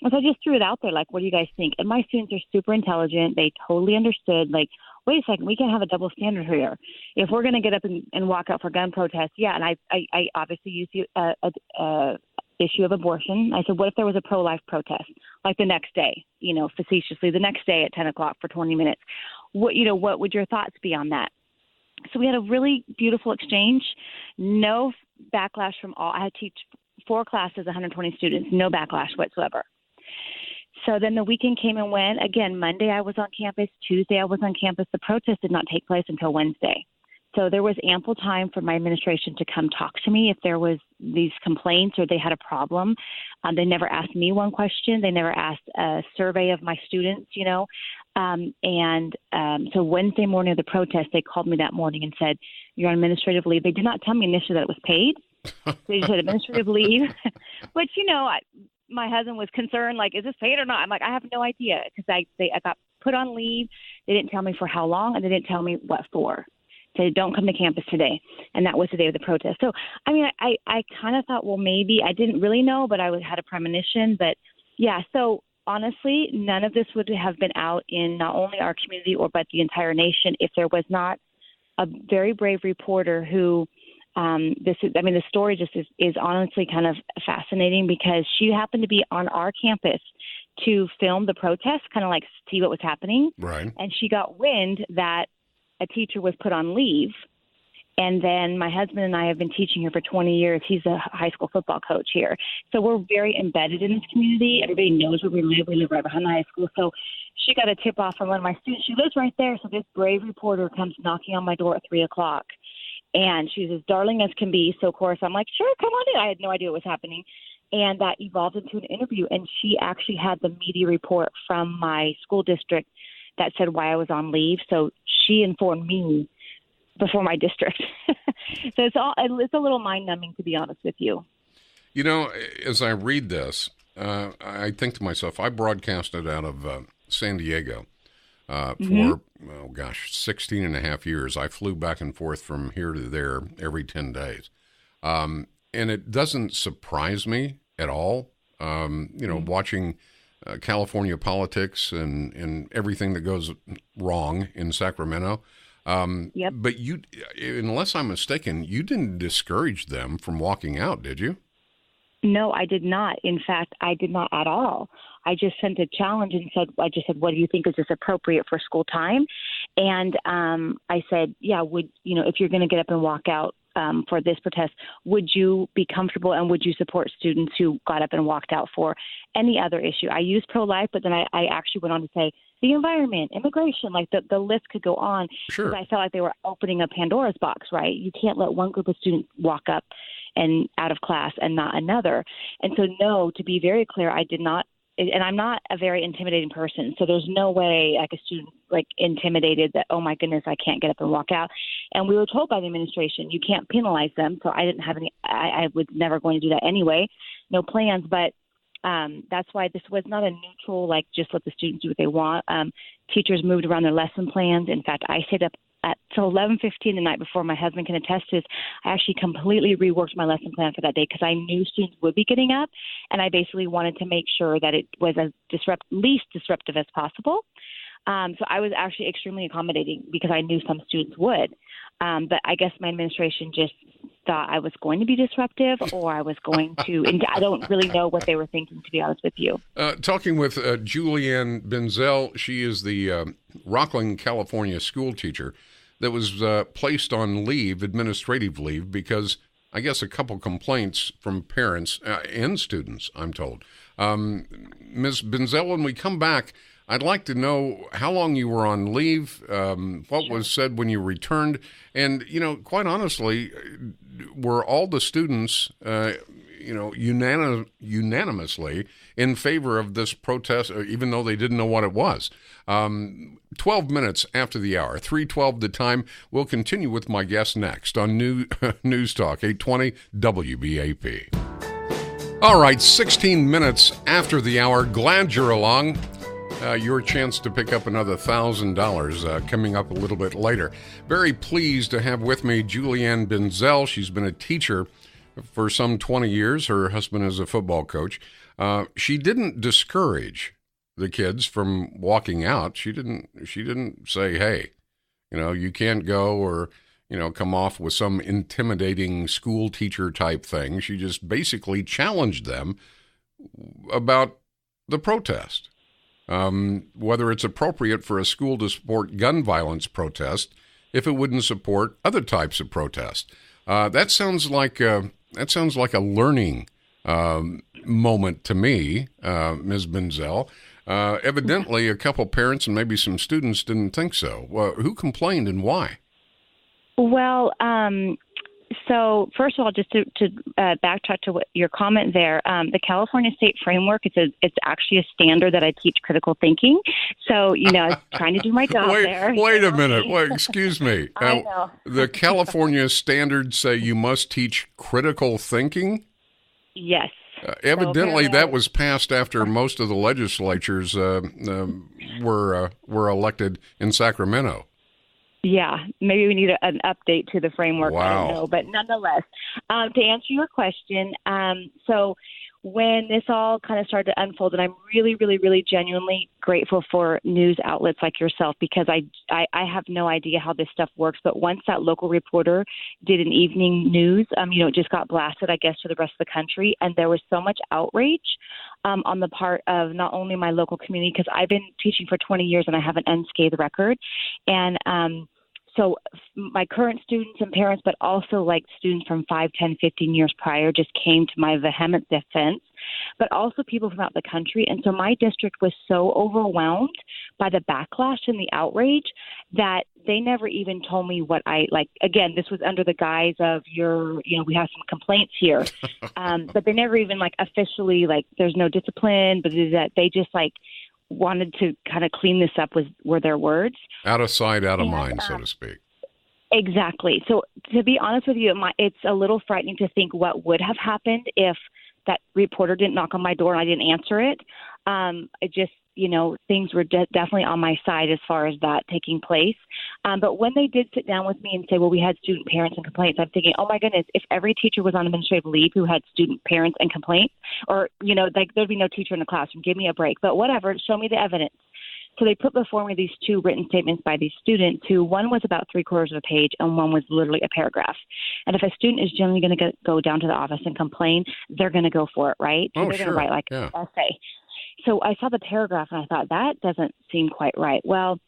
And so I just threw it out there, like, what do you guys think? And my students are super intelligent. They totally understood, like, wait a second, we can't have a double standard here. If we're going to get up and walk out for gun protests, yeah, and I obviously used the issue of abortion. I said, what if there was a pro-life protest, like the next day, facetiously, the next day at 10 o'clock for 20 minutes? What would your thoughts be on that? So we had a really beautiful exchange, no backlash from all. I had to teach 4 classes, 120 students, no backlash whatsoever. So then the weekend came and went. Again, Monday I was on campus. Tuesday I was on campus. The protest did not take place until Wednesday. So there was ample time for my administration to come talk to me if there was these complaints or they had a problem. They never asked me one question. They never asked a survey of my students, So Wednesday morning of the protest, they called me that morning and said, you're on administrative leave. They did not tell me initially that it was paid. They just said administrative leave, which, my husband was concerned, like, is this paid or not? I'm like, I have no idea, because I got put on leave. They didn't tell me for how long, and they didn't tell me what for. They said, don't come to campus today. And that was the day of the protest. So, I kind of thought, well, maybe I didn't really know, but I had a premonition. But, yeah, so honestly, none of this would have been out in not only our community but the entire nation if there was not a very brave reporter who the story just is honestly kind of fascinating, because she happened to be on our campus to film the protest, kind of like see what was happening. Right. And she got wind that a teacher was put on leave. And then my husband and I have been teaching here for 20 years. He's a high school football coach here. So we're very embedded in this community. Everybody knows where we live. We live right behind the high school. So she got a tip off from one of my students. She lives right there. So this brave reporter comes knocking on my door at 3 o'clock. And she's as darling as can be. So, of course, I'm like, sure, come on in. I had no idea what was happening. And that evolved into an interview. And she actually had the media report from my school district that said why I was on leave. So she informed me before my district. So it's a little mind-numbing, to be honest with you. As I read this, I think to myself, I broadcasted out of San Diego for 16 and a half years. I flew back and forth from here to there every 10 days. And it doesn't surprise me at all, watching California politics and everything that goes wrong in Sacramento. Yep. But you, unless I'm mistaken, you didn't discourage them from walking out, did you? No, I did not. In fact, I did not at all. I just sent a challenge and said, what do you think is this appropriate for school time? And I said, yeah, if you're going to get up and walk out for this protest, would you be comfortable and would you support students who got up and walked out for any other issue? I used pro-life, but then I actually went on to say the environment, immigration, like the list could go on. Sure. Because I felt like they were opening a Pandora's box, right? You can't let one group of students walk up and out of class and not another. And so, no, to be very clear, I did not. And I'm not a very intimidating person, so there's no way like a student intimidated that, oh my goodness, I can't get up and walk out. And we were told by the administration you can't penalize them, so I didn't have any. I was never going to do that anyway. No plans, but that's why this was not a neutral just let the students do what they want. Teachers moved around their lesson plans. In fact, I stayed up till 11:15 the night before. My husband can attest to this. I actually completely reworked my lesson plan for that day because I knew students would be getting up, and I basically wanted to make sure that it was as least disruptive as possible. So I was actually extremely accommodating because I knew some students would. But I guess my administration just thought I was going to be disruptive or I was going to, and I don't really know what they were thinking, to be honest with you. Talking with Julianne Benzel, she is the Rockland, California school teacher that was placed on leave, administrative leave, because I guess, a couple complaints from parents and students, I'm told. Ms. Benzel, when we come back, I'd like to know how long you were on leave, what was said when you returned, and, quite honestly, were all the students, unanimously in favor of this protest, even though they didn't know what it was? 12 minutes after the hour, 3:12 the time. We'll continue with my guest next on News Talk 820 WBAP. All right, 16 minutes after the hour. Glad you're along. Your chance to pick up another $1,000 coming up a little bit later. Very pleased to have with me Julianne Benzel. She's been a teacher for some 20 years. Her husband is a football coach. She didn't discourage the kids from walking out. She didn't say, hey, you can't go, or, come off with some intimidating school teacher type thing. She just basically challenged them about the protest. Whether it's appropriate for a school to support gun violence protest if it wouldn't support other types of protest. That sounds like a learning moment to me, Ms. Benzel. Evidently, a couple parents and maybe some students didn't think so. Well, who complained and why? Well, so first of all, just to backtrack to your comment there, the California State Framework, it's actually a standard that I teach critical thinking. So, I was trying to do my job there. Wait a minute. Wait, excuse me. I know. The California standards say you must teach critical thinking? Yes. Evidently, that was passed after most of the legislatures were elected in Sacramento. Yeah, maybe we need an update to the framework. Wow. I don't know, but nonetheless, to answer your question, so when this all kind of started to unfold, and I'm really, really, really genuinely grateful for news outlets like yourself, because I have no idea how this stuff works. But once that local reporter did an evening news, it just got blasted, I guess, to the rest of the country. And there was so much outrage on the part of not only my local community, because I've been teaching for 20 years and I have an unscathed record. And so my current students and parents, but also like students from 5, 10, 15 years prior, just came to my vehement defense, but also people from out the country. And so my district was so overwhelmed by the backlash and the outrage that they never even told me what again, this was under the guise of we have some complaints here. But they never even officially, there's no discipline, but that they just wanted to kind of clean this up were their words. Out of sight, out of mind, so to speak. Exactly. So to be honest with you, it's a little frightening to think what would have happened if that reporter didn't knock on my door and I didn't answer it. It just, things were definitely on my side as far as that taking place. But when they did sit down with me and say, well, we had student parents and complaints, I'm thinking, oh my goodness, if every teacher was on administrative leave who had student parents and complaints, or, there'd be no teacher in the classroom, give me a break. But whatever, show me the evidence. So they put before me these two written statements by these students who, one was about 3/4 of a page and one was literally a paragraph. And if a student is generally going to go down to the office and complain, they're going to go for it, right? So they're going to write an essay. So I saw the paragraph and I thought, that doesn't seem quite right. Well,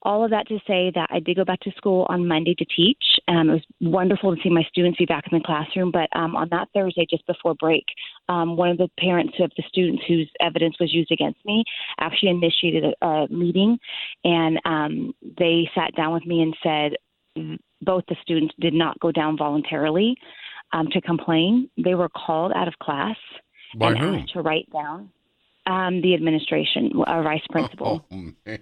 all of that to say that I did go back to school on Monday to teach. It was wonderful to see my students be back in the classroom. But on that Thursday, just before break, one of the parents of the students whose evidence was used against me actually initiated a meeting. And they sat down with me and said both the students did not go down voluntarily to complain. They were called out of class By and whom? asked to write down the administration, vice principal. Oh, man.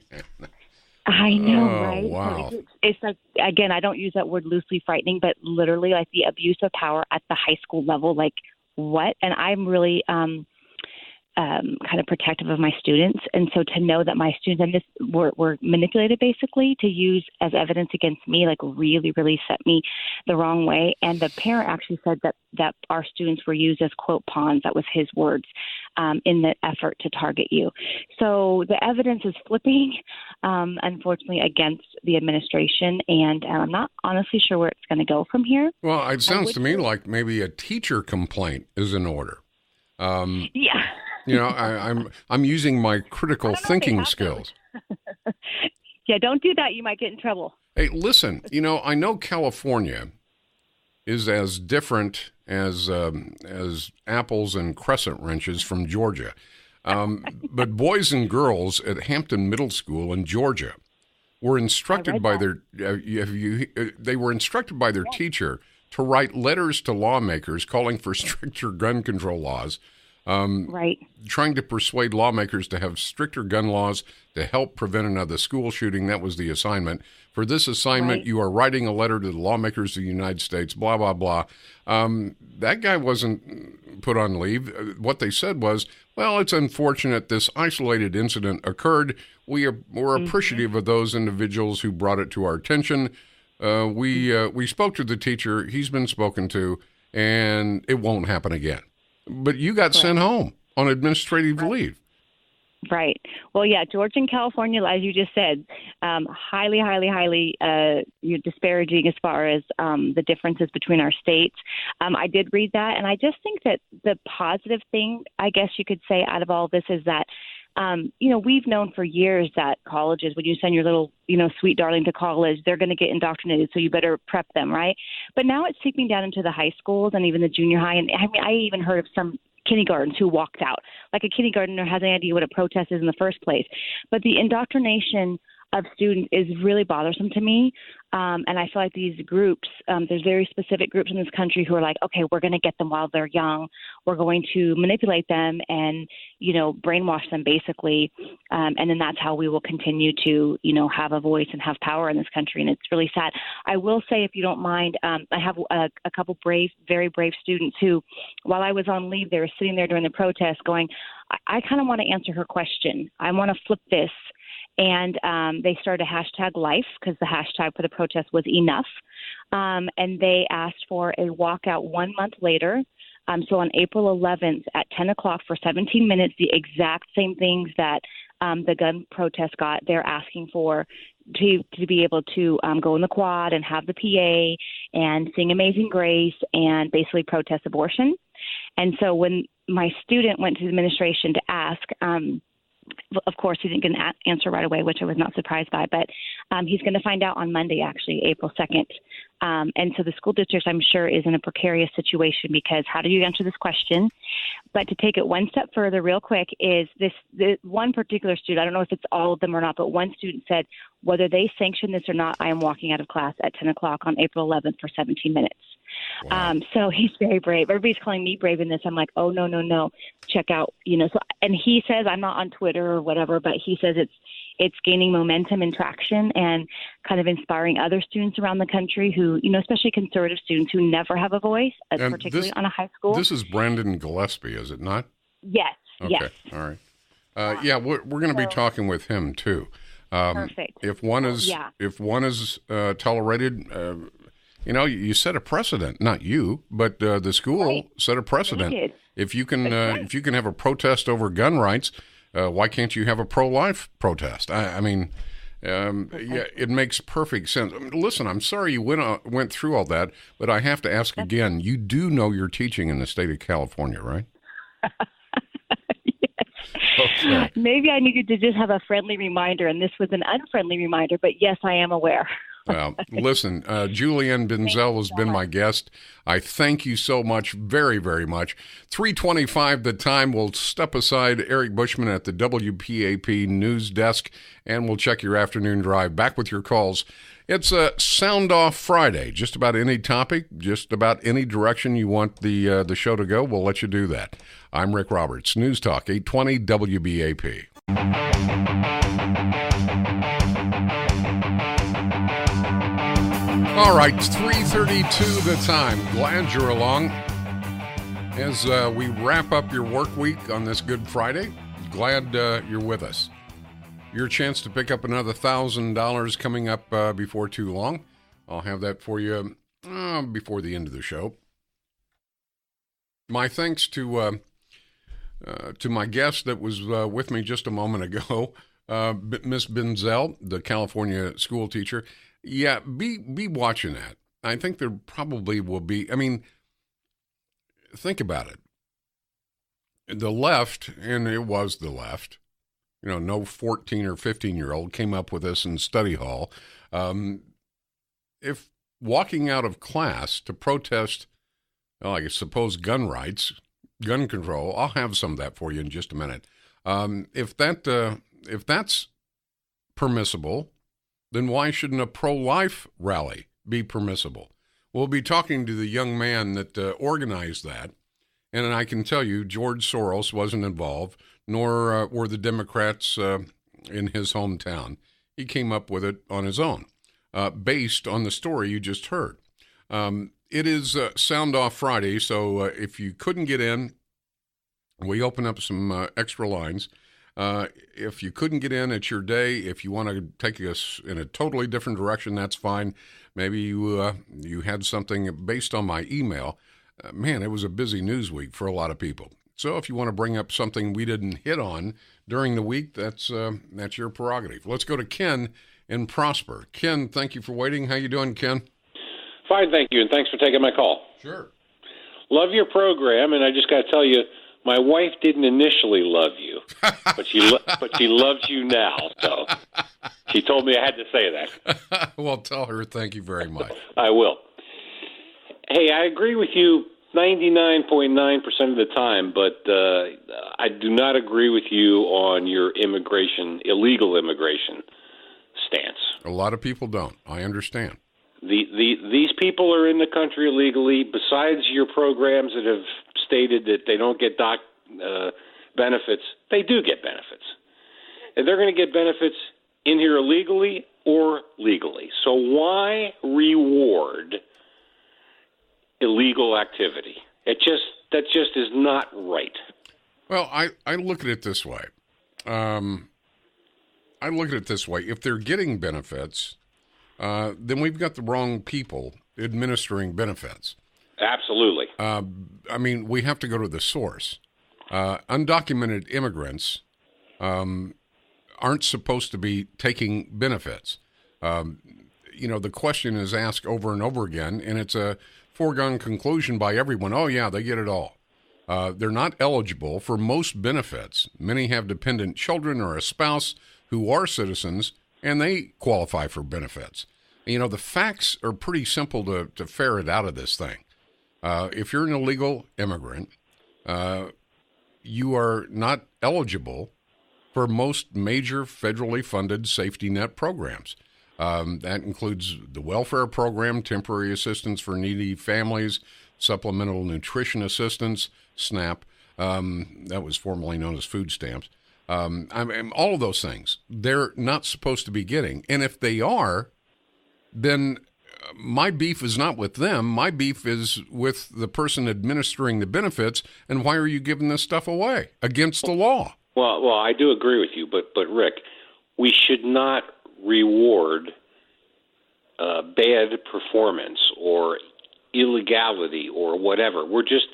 I know, Oh, right? wow. So it's again, I don't use that word loosely frightening, but literally the abuse of power at the high school level, what? And I'm really kind of protective of my students. And so to know that my students and this were manipulated basically to use as evidence against me, really, really set me the wrong way. And the parent actually said that our students were used as quote pawns. That was his words, in the effort to target you. So the evidence is flipping, unfortunately, against the administration. And I'm not honestly sure where it's going to go from here. Well, it sounds to me like maybe a teacher complaint is in order. Yeah. I'm using my critical thinking skills. Yeah, don't do that. You might get in trouble. Hey, listen, I know California is as different as apples and crescent wrenches from Georgia. But boys and girls at Hampton Middle School in Georgia were instructed by they were instructed by their teacher to write letters to lawmakers calling for stricter gun control laws. Trying to persuade lawmakers to have stricter gun laws to help prevent another school shooting. That was the assignment. For this assignment, you are writing a letter to the lawmakers of the United States, blah, blah, blah. That guy wasn't put on leave. What they said was, well, it's unfortunate this isolated incident occurred. We're appreciative of those individuals who brought it to our attention. We spoke to the teacher. He's been spoken to, and it won't happen again. But you got sent home on administrative leave. Right. Well, yeah, Georgia and California, as you just said, highly disparaging as far as the differences between our states. I did read that, and I just think that the positive thing, I guess you could say, out of all this is that, we've known for years that colleges, when you send your little, sweet darling to college, they're going to get indoctrinated, so you better prep them, right? But now it's seeping down into the high schools and even the junior high. And I mean, I even heard of some kindergartens who walked out. Like a kindergartner has any idea what a protest is in the first place. But the indoctrination of students is really bothersome to me. And I feel like these groups, there's very specific groups in this country who are like, okay, we're going to get them while they're young. We're going to manipulate them and, brainwash them basically. And then that's how we will continue to, have a voice and have power in this country. And it's really sad. I will say, if you don't mind, I have a couple very brave students who, while I was on leave, they were sitting there during the protest going, I kind of want to answer her question. I want to flip this. And they started a hashtag life because the hashtag for the protest was enough. And they asked for a walkout 1 month later. So on April 11th at 10 o'clock for 17 minutes, the exact same things that the gun protest got, they're asking for to be able to go in the quad and have the PA and sing Amazing Grace and basically protest abortion. And so when my student went to the administration to ask, of course, he didn't get an answer right away, which I was not surprised by. But he's going to find out on Monday, actually, April 2nd. And so the school district, I'm sure, is in a precarious situation because how do you answer this question? But to take it one step further real quick is the one particular student, I don't know if it's all of them or not, but one student said, whether they sanction this or not, I am walking out of class at 10 o'clock on April 11th for 17 minutes. Wow. So he's very brave. Everybody's calling me brave in this. I'm like, oh, no. Check out, So, and he says, I'm not on Twitter or whatever, but he says it's gaining momentum and traction and kind of inspiring other students around the country who, especially conservative students who never have a voice, particularly on a high school. This is Brandon Gillespie, is it not? Yes. Okay. Yes. All right. Yeah, we're going to be talking with him too. Perfect. If one is tolerated, you set a precedent. Not you, but the school set a precedent. If you can, if you can have a protest over gun rights, why can't you have a pro-life protest? I mean, it makes perfect sense. I mean, listen, I'm sorry you went through all that, but I have to ask again. You do know you're teaching in the state of California, right? Okay. Maybe I needed to just have a friendly reminder, and this was an unfriendly reminder, but yes, I am aware. Well, listen, Julianne Benzel has been my guest. I thank you so much, very, very much. 3:25 the time. We'll step aside Eric Bushman at the WBAP news desk, and we'll check your afternoon drive. Back with your calls. It's a Sound Off Friday. Just about any topic, just about any direction you want the show to go, we'll let you do that. I'm Rick Roberts, News Talk 820 WBAP. All right, it's 3:32 the time. Glad you're along. As we wrap up your work week on this Good Friday, glad you're with us. Your chance to pick up another $1,000 coming up before too long. I'll have that for you before the end of the show. My thanks to my guest that was with me just a moment ago, Miss Benzel, the California school teacher. Yeah, be watching that. I think there probably will be. I mean, think about it. The left, and it was the left, no 14 or 15-year-old came up with this in study hall. If walking out of class to protest, well, I suppose, gun rights, gun control. I'll have some of that for you in just a minute. If that's permissible, then why shouldn't a pro-life rally be permissible? We'll be talking to the young man that organized that, and I can tell you George Soros wasn't involved, nor were the Democrats in his hometown. He came up with it on his own, based on the story you just heard. It is Sound Off Friday, so if you couldn't get in, we open up some extra lines. If you couldn't get in, it's your day. If you want to take us in a totally different direction, that's fine. Maybe you had something based on my email. Man, it was a busy news week for a lot of people. So if you want to bring up something we didn't hit on during the week, that's your prerogative. Let's go to Ken in Prosper. Ken, thank you for waiting. How you doing, Ken? Fine, thank you, and thanks for taking my call. Sure. Love your program, and I just got to tell you, my wife didn't initially love you, but she loves you now. So she told me I had to say that. Well, tell her thank you very much. I will. Hey, I agree with you 99.9% of the time, but I do not agree with you on your illegal immigration stance. A lot of people don't. I understand. These people are in the country illegally. Besides your programs that have stated that they don't get benefits, they do get benefits. And they're going to get benefits in here illegally or legally. So why reward illegal activity? That just is not right. Well, I look at it this way. If they're getting benefits, then we've got the wrong people administering benefits. Absolutely. I mean, we have to go to the source. Undocumented immigrants aren't supposed to be taking benefits. The question is asked over and over again, and it's a foregone conclusion by everyone. Oh, yeah, they get it all. They're not eligible for most benefits. Many have dependent children or a spouse who are citizens, and they qualify for benefits. The facts are pretty simple to ferret out of this thing. If you're an illegal immigrant, you are not eligible for most major federally funded safety net programs. That includes the welfare program, temporary assistance for needy families, supplemental nutrition assistance, SNAP. That was formerly known as food stamps. All of those things, they're not supposed to be getting. And if they are, then my beef is not with them. My beef is with the person administering the benefits. And why are you giving this stuff away against the law? Well, I do agree with you, but Rick, we should not reward bad performance or illegality or whatever. We're just,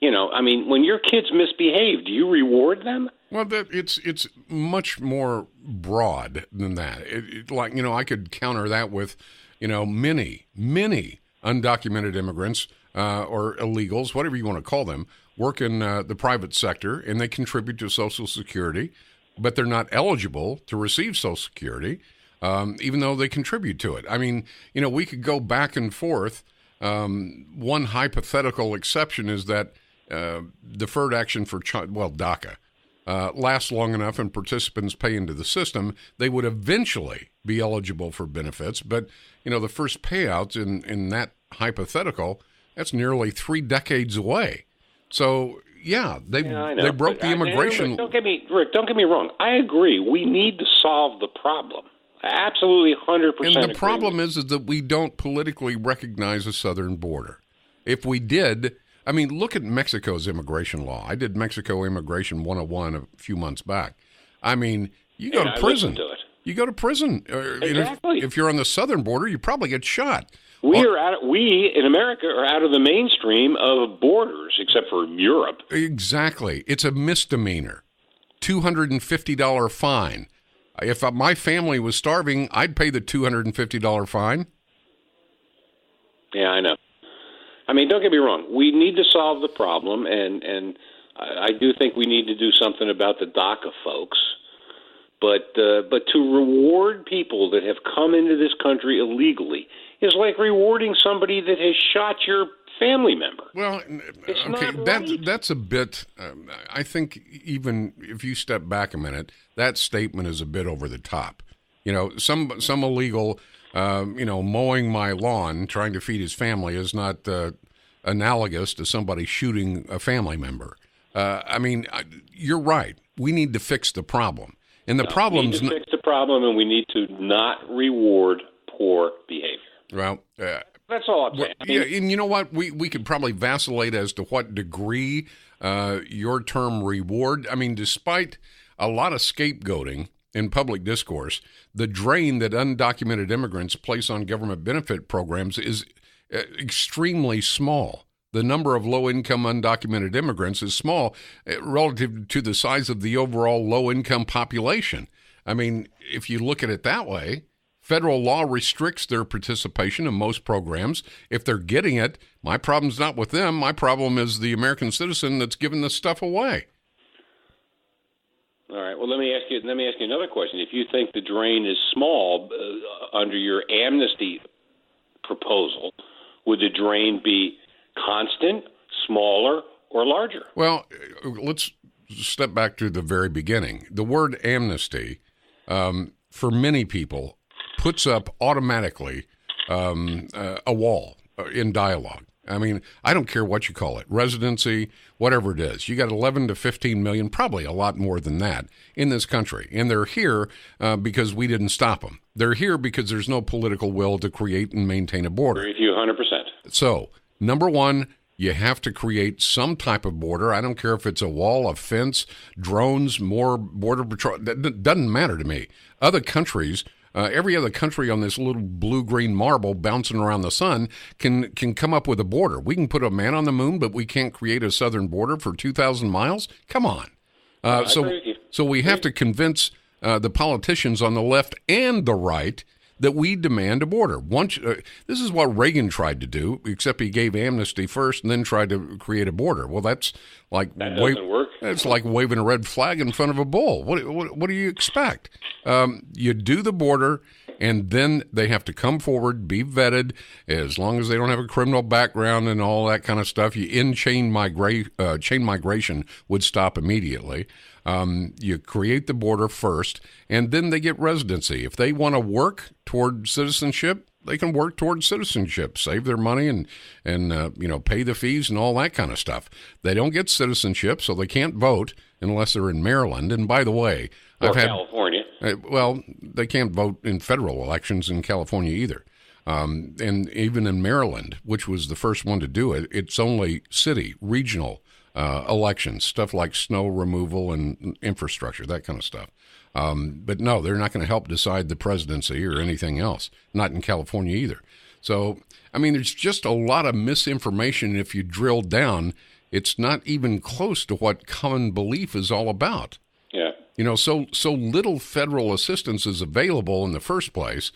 when your kids misbehave, do you reward them? Well, it's much more broad than that. I could counter that with, many undocumented immigrants or illegals, whatever you want to call them, work in the private sector, and they contribute to Social Security, but they're not eligible to receive Social Security, even though they contribute to it. I mean, we could go back and forth. One hypothetical exception is that deferred action for DACA. Lasts long enough and participants pay into the system, they would eventually be eligible for benefits. But, the first payouts in that hypothetical, that's nearly 3 decades away. So, yeah, they broke the immigration. Rick, don't get me wrong. I agree. We need to solve the problem. Absolutely 100%. And the problem is that we don't politically recognize a southern border. If we did, look at Mexico's immigration law. I did Mexico Immigration 101 a few months back. You go to prison. To it. You go to prison. Exactly. If you're on the southern border, you probably get shot. We in America are out of the mainstream of borders, except for Europe. Exactly. It's a misdemeanor. $250 fine. If my family was starving, I'd pay the $250 fine. Yeah, I know. Don't get me wrong. We need to solve the problem, and I do think we need to do something about the DACA folks. But to reward people that have come into this country illegally is like rewarding somebody that has shot your family member. Well, okay, that's a bit. I think even if you step back a minute, that statement is a bit over the top. You know, some illegal, mowing my lawn, trying to feed his family is not analogous to somebody shooting a family member. You're right. We need to fix the problem. And the problem's we need to fix the problem, and we need to not reward poor behavior. Well, that's all I'm saying. And you know what? We could probably vacillate as to what degree your term reward. I mean, despite a lot of scapegoating in public discourse, the drain that undocumented immigrants place on government benefit programs is extremely small. The number of low-income undocumented immigrants is small relative to the size of the overall low-income population. I mean, if you look at it that way, federal law restricts their participation in most programs. If they're getting it, my problem's not with them. My problem is the American citizen that's giving this stuff away. All right. Well, let me ask you another question. If you think the drain is small under your amnesty proposal, would the drain be constant, smaller, or larger? Well, let's step back to the very beginning. The word amnesty, for many people, puts up automatically a wall in dialogue. I mean, I don't care what you call it, residency, whatever it is. You got 11 to 15 million, probably a lot more than that, in this country. And they're here because we didn't stop them. They're here because there's no political will to create and maintain a border. Agree with you 100%. So, number one, you have to create some type of border. I don't care if it's a wall, a fence, drones, more border patrol. That doesn't matter to me. Other countries, every other country on this little blue-green marble bouncing around the sun can come up with a border. We can put a man on the moon, but we can't create a southern border for 2,000 miles? Come on. So we have to convince the politicians on the left and the right that we demand a border. This is what Reagan tried to do, except he gave amnesty first and then tried to create a border. Well, that doesn't work. It's like waving a red flag in front of a bull. What do you expect? You do the border, and then they have to come forward, be vetted, as long as they don't have a criminal background and all that kind of stuff. You end chain migration would stop immediately. You create the border first, and then they get residency. If they want to work toward citizenship, they can work toward citizenship, save their money and pay the fees and all that kind of stuff. They don't get citizenship, so they can't vote unless they're in Maryland. And by the way, California. Well, they can't vote in federal elections in California either. And even in Maryland, which was the first one to do it, it's only city, regional elections, stuff like snow removal and infrastructure, that kind of stuff. But no, they're not going to help decide the presidency or anything else, not in California either. So, I mean, there's just a lot of misinformation. If you drill down, it's not even close to what common belief is all about. Yeah. You know, so little federal assistance is available in the first place.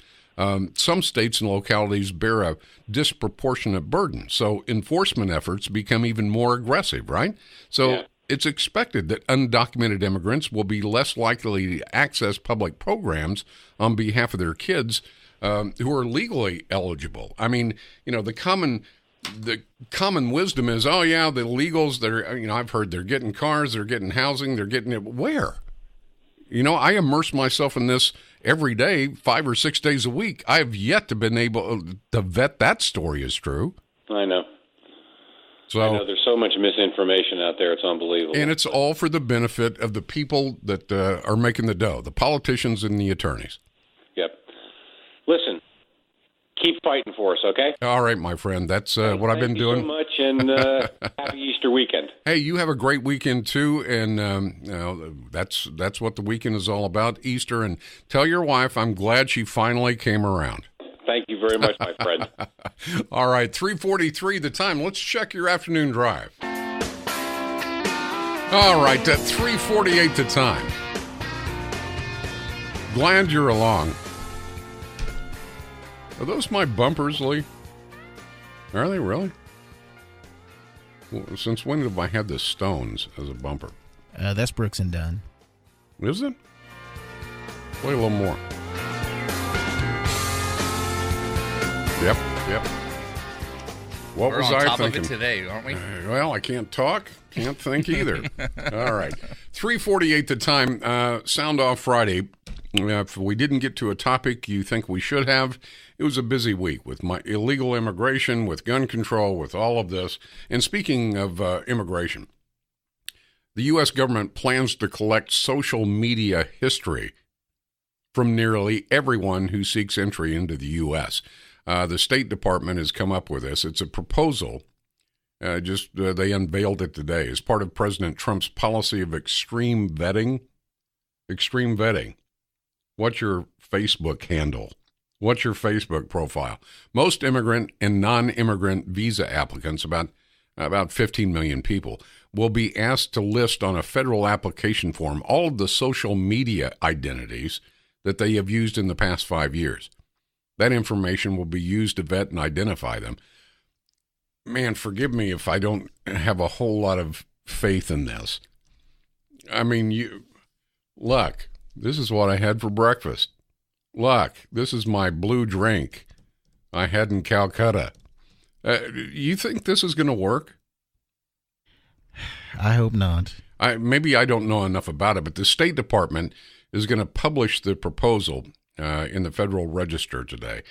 Some states and localities bear a disproportionate burden, so enforcement efforts become even more aggressive, right? So it's expected that undocumented immigrants will be less likely to access public programs on behalf of their kids who are legally eligible. I mean, you know, the common wisdom is, oh yeah, the illegals, I've heard they're getting cars, they're getting housing, they're getting it. Where? You know, I immerse myself in this every day, 5 or 6 days a week. I have yet to been able to vet that story as true. I know. So I know there's so much misinformation out there. It's unbelievable. And it's all for the benefit of the people that are making the dough, the politicians and the attorneys. Yep. Listen, keep fighting for us, okay? All right, my friend. That's what I've been doing. Thank you so much, and happy Easter weekend. Hey, you have a great weekend, too, and that's what the weekend is all about, Easter. And tell your wife I'm glad she finally came around. Thank you very much, my friend. All right, 3:43 the time. Let's check your afternoon drive. All right, at 3:48 the time. Glad you're along. Are those my bumpers, Lee? Are they really? Well, since when have I had the Stones as a bumper? That's Brooks and Dunn. Is it? Play a little more. Yep. What We're was on I top thinking? of it today, aren't we? Well, I can't talk, can't think either. All right. 3:48 the time. Sound Off Friday. If we didn't get to a topic you think we should have, it was a busy week with my illegal immigration, with gun control, with all of this. And speaking of immigration, the U.S. government plans to collect social media history from nearly everyone who seeks entry into the U.S. The State Department has come up with this. It's a proposal. They unveiled it today as part of President Trump's policy of extreme vetting. Extreme vetting. What's your Facebook handle? What's your Facebook profile? Most immigrant and non-immigrant visa applicants, about 15 million people, will be asked to list on a federal application form all of the social media identities that they have used in the past 5 years. That information will be used to vet and identify them. Man, forgive me if I don't have a whole lot of faith in this. I mean, look, this is what I had for breakfast. Look, this is my blue drink I had in Calcutta. You think this is going to work? I hope not. Maybe I don't know enough about it, but the State Department is going to publish the proposal in the Federal Register today,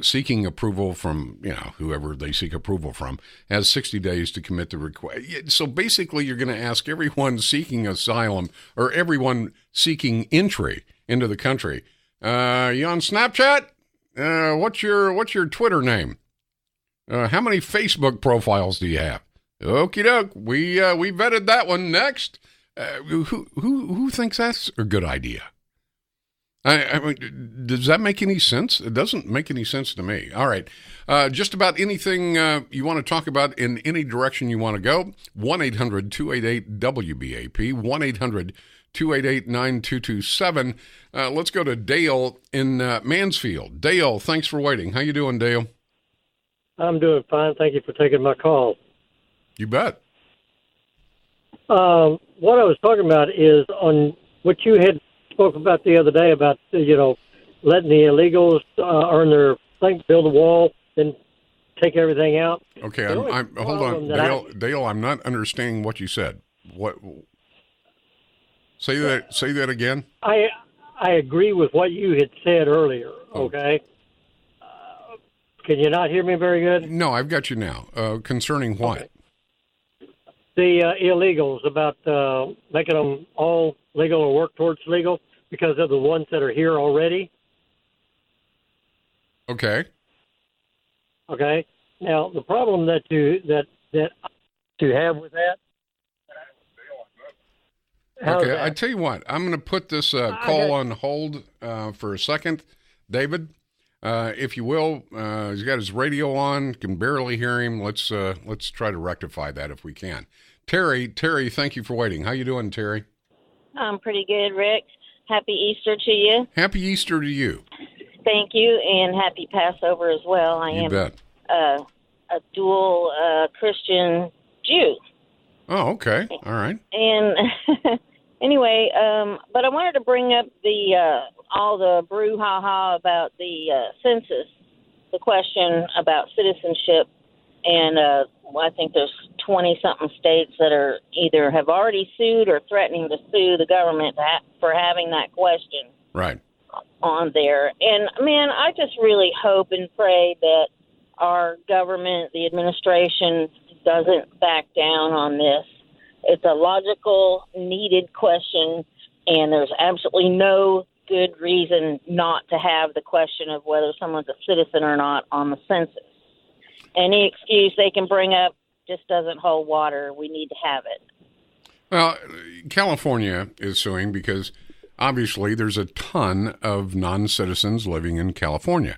seeking approval from, whoever they seek approval from, has 60 days to commit the request. So basically, you're going to ask everyone seeking asylum or everyone seeking entry into the country, you on Snapchat? What's your Twitter name? How many Facebook profiles do you have? Okie doke, we vetted that one. Next, who thinks that's a good idea? I mean, does that make any sense? It doesn't make any sense to me. All right, just about anything you want to talk about in any direction you want to go. 1-800-288-WBAP. 1-800-288-9227. Let's go to Dale in Mansfield. Dale, thanks for waiting. How you doing, Dale? I'm doing fine. Thank you for taking my call. You bet. What I was talking about is on what you had spoke about the other day about, letting the illegals earn their thing, build a wall, then take everything out. Okay, hold on. Dale, I'm not understanding what you said. What? Say that again. I agree with what you had said earlier, okay? Can you not hear me very good? No, I've got you now. Concerning what? Okay. The illegals, about making them all legal or work towards legal because of the ones that are here already. Okay. Okay. Now, the problem that you have with that. Okay, I tell you what, I'm going to put this call on hold for a second. David, if you will, he's got his radio on, can barely hear him. Let's try to rectify that if we can. Terry, thank you for waiting. How you doing, Terry? I'm pretty good, Rick. Happy Easter to you. Happy Easter to you. Thank you, and happy Passover as well. I am bet. A dual Christian Jew. Oh, okay. All right. And anyway, but I wanted to bring up all the brouhaha about the census, the question about citizenship, and I think there's 20-something states that are either have already sued or threatening to sue the government for having that question right on there. And, man, I just really hope and pray that our government, the administration, doesn't back down on this. It's a logical, needed question, and there's absolutely no good reason not to have the question of whether someone's a citizen or not on the census. Any excuse they can bring up just doesn't hold water. We need to have it. Well, California is suing because obviously there's a ton of non-citizens living in California.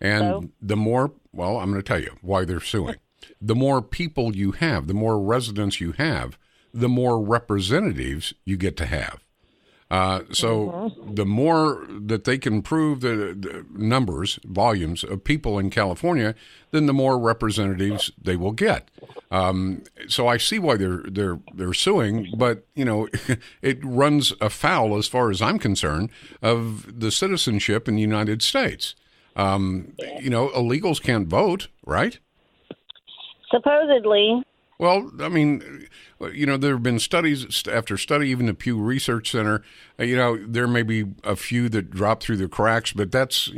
And the more, well, I'm going to tell you why they're suing. The more people you have, the more residents you have, the more representatives you get to have. So the more that they can prove the numbers, volumes of people in California, then the more representatives they will get. So I see why they're suing, but it runs afoul, as far as I'm concerned, of the citizenship in the United States. Illegals can't vote, right? Supposedly. Well, I mean, there have been studies after study, even the Pew Research Center. There may be a few that drop through the cracks, but that's,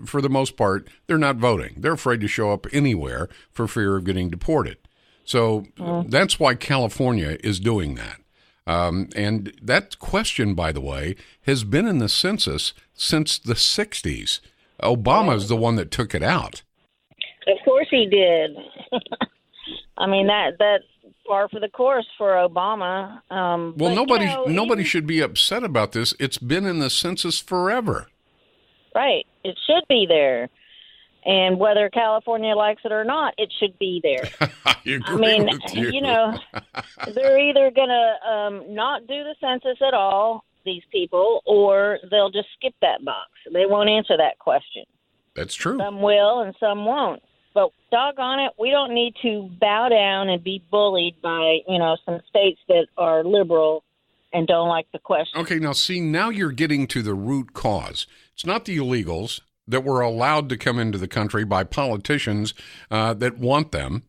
for the most part, they're not voting. They're afraid to show up anywhere for fear of getting deported. So that's why California is doing that. And that question, by the way, has been in the census since the 60s. Obama's the one that took it out. Of course he did. I mean, that's par for the course for Obama. Well, nobody should be upset about this. It's been in the census forever. Right. It should be there. And whether California likes it or not, it should be there. I agree with you. They're either going to not do the census at all, these people, or they'll just skip that box. They won't answer that question. That's true. Some will and some won't. But doggone it, we don't need to bow down and be bullied by, some states that are liberal and don't like the question. Okay, now you're getting to the root cause. It's not the illegals that were allowed to come into the country by politicians that want them.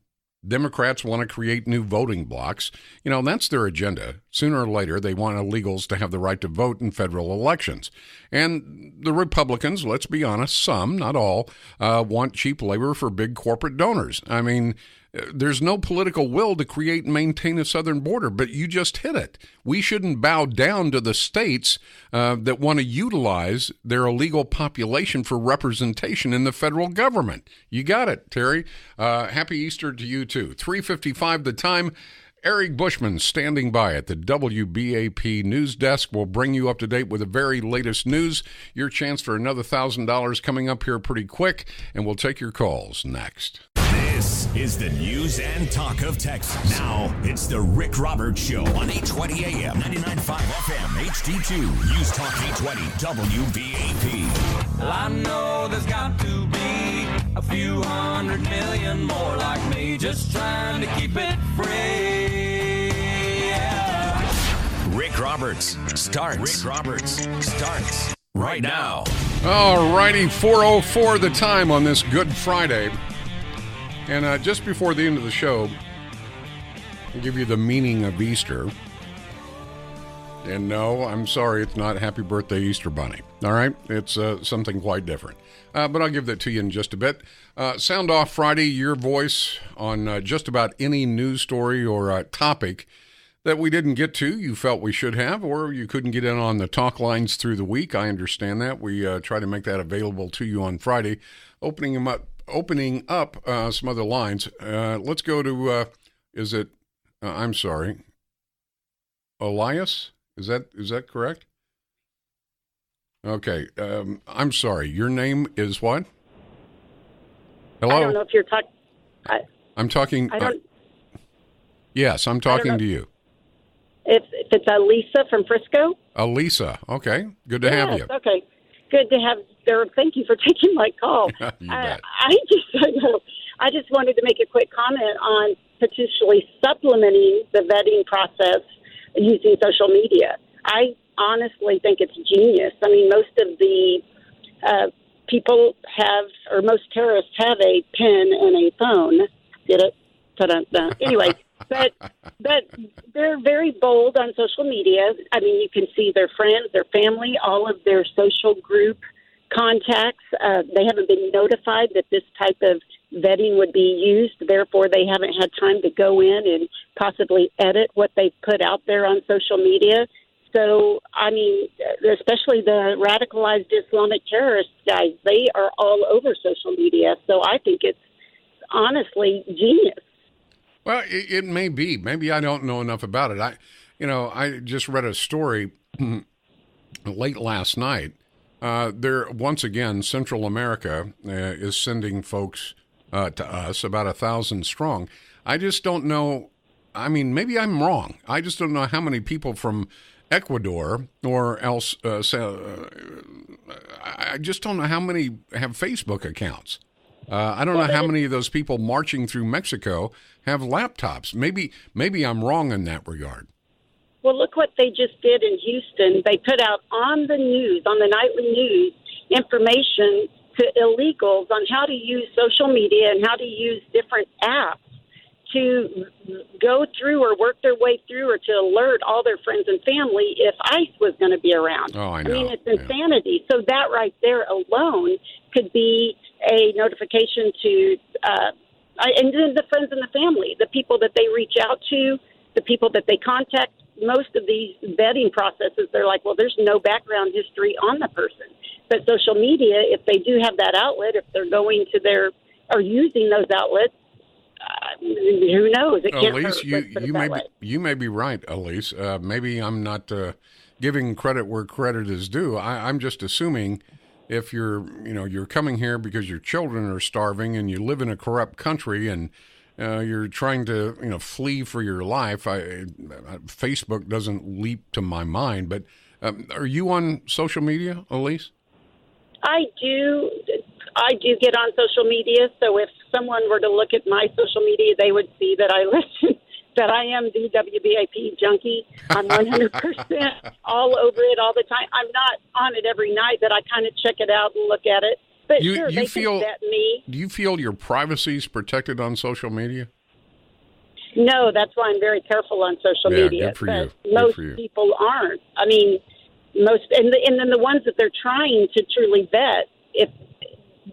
Democrats want to create new voting blocks. That's their agenda. Sooner or later, they want illegals to have the right to vote in federal elections. And the Republicans, let's be honest, some, not all, want cheap labor for big corporate donors. I mean, there's no political will to create and maintain a southern border, but you just hit it. We shouldn't bow down to the states that want to utilize their illegal population for representation in the federal government. You got it, Terry. Happy Easter to you, too. 3:55 the time. Eric Bushman standing by at the WBAP news desk will bring you up to date with the very latest news. Your chance for another $1,000 coming up here pretty quick, and we'll take your calls next. This is the news and talk of Texas. Now, it's the Rick Roberts Show on 820 AM, 99.5 FM, HD2, News Talk 820, WBAP. Well, I know there's got to be a few 100 million more like me, just trying to keep it free. Yeah. Rick Roberts starts right now. All righty, 4:04 the time on this Good Friday. And just before the end of the show, I'll give you the meaning of Easter. And no, I'm sorry, it's not Happy Birthday Easter Bunny. All right? It's something quite different. But I'll give that to you in just a bit. Sound Off Friday, your voice on just about any news story or topic that we didn't get to, you felt we should have, or you couldn't get in on the talk lines through the week. I understand that. We try to make that available to you on Friday, opening up some other lines. Let's go to, I'm sorry, Elias? Is that correct? Okay. I'm sorry. Your name is what? Hello? I don't know if you're talking. I'm talking. Yes, I'm talking to you. If it's Alisa from Frisco. Alisa. Okay. Good to have you. Okay. Good to have there. Thank you for taking my call. You bet. I just wanted to make a quick comment on potentially supplementing the vetting process using social media. I honestly think it's genius. I mean, most of the people have, or most terrorists have a pen and a phone. Get it? Ta-da. Anyway, but they're very bold on social media. I mean, you can see their friends, their family, all of their social group contacts. They haven't been notified that this type of vetting would be used. Therefore, they haven't had time to go in and possibly edit what they put out there on social media. So, I mean, especially the radicalized Islamic terrorist guys, they are all over social media. So I think it's honestly genius. Well, it may be. Maybe I don't know enough about it. I just read a story late last night. Once again, Central America is sending folks to us, about 1,000 strong. I just don't know. I mean, maybe I'm wrong. I just don't know how many people from Ecuador, or else I just don't know how many have Facebook accounts. I don't know how many of those people marching through Mexico have laptops. Maybe I'm wrong in that regard. Well, look what they just did in Houston. They put out on the news, on the nightly news, information to illegals on how to use social media and how to use different apps to go through or work their way through or to alert all their friends and family if ICE was going to be around. Oh, I know. I mean, it's insanity. Yeah. So that right there alone could be a notification to, and then the friends and the family, the people that they reach out to, the people that they contact. Most of these vetting processes, they're like, well, there's no background history on the person. But social media, if they do have that outlet, if they're going to their or using those outlets, who knows? It can't Elise, hurt, you may be right, Elise. Maybe I'm not giving credit where credit is due. I'm just assuming if you're coming here because your children are starving and you live in a corrupt country and you're trying to flee for your life. Facebook doesn't leap to my mind, but are you on social media, Elise? I do get on social media, so if someone were to look at my social media, they would see that I listen, that I am the WBAP junkie. I'm 100% all over it all the time. I'm not on it every night, but I kind of check it out and look at it. But sure, they can vet me. Do you feel your privacy is protected on social media? No, that's why I'm very careful on social media. Good for you. Most people aren't. I mean, and then the ones that they're trying to truly vet, if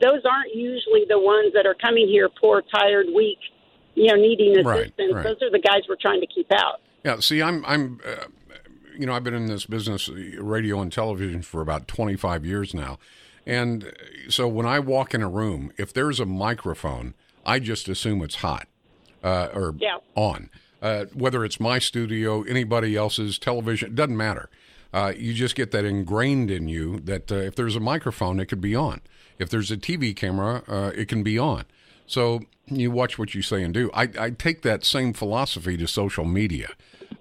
those aren't usually the ones that are coming here poor, tired, weak, needing assistance. Right. Those are the guys we're trying to keep out. Yeah. See, I've been in this business, radio and television, for about 25 years now. And so when I walk in a room, if there's a microphone, I just assume it's hot or on. Whether it's my studio, anybody else's television, it doesn't matter. You just get that ingrained in you that if there's a microphone, it could be on. If there's a TV camera, it can be on. So you watch what you say and do. I take that same philosophy to social media.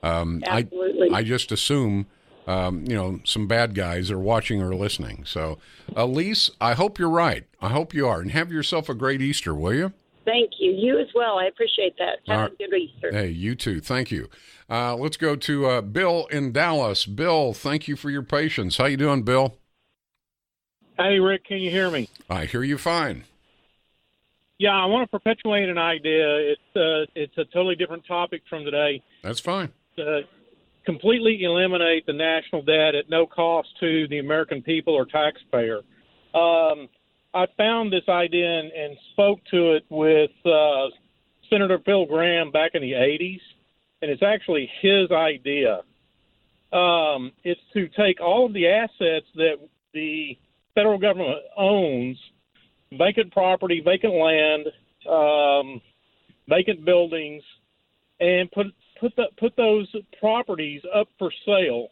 Absolutely. I just assume some bad guys are watching or listening. So, Elise, I hope you're right. I hope you are. And have yourself a great Easter, will you? Thank you. You as well. I appreciate that. Have a good Easter. Hey, you too. Thank you. Let's go to Bill in Dallas. Bill, thank you for your patience. How you doing, Bill? Hey, Rick, can you hear me? I hear you fine. Yeah, I want to perpetuate an idea. It's a totally different topic from today. That's fine. Completely eliminate the national debt at no cost to the American people or taxpayer. I found this idea and spoke to it with Senator Phil Gramm back in the 80s, and it's actually his idea. It's to take all of the assets that the federal government owns, vacant property, vacant land, vacant buildings, and put those properties up for sale,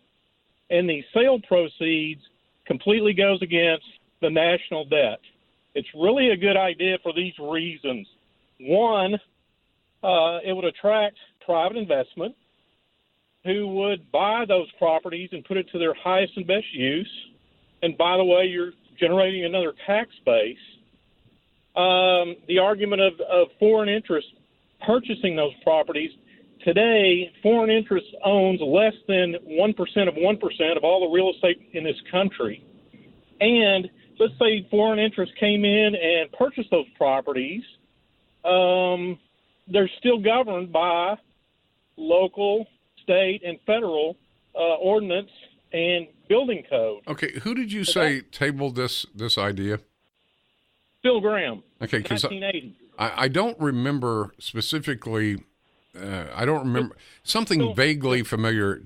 and the sale proceeds completely goes against the national debt. It's really a good idea for these reasons. One, it would attract private investment who would buy those properties and put it to their highest and best use. And by the way, you're generating another tax base. The argument of foreign interest purchasing those properties. Today, foreign interest owns less than 1% of all the real estate in this country. And let's say foreign interest came in and purchased those properties. They're still governed by local, state, and federal ordinance and building code. Okay, who did you say tabled this idea? Phil Gramm. Okay, because 1980. I don't remember specifically. I don't remember something vaguely familiar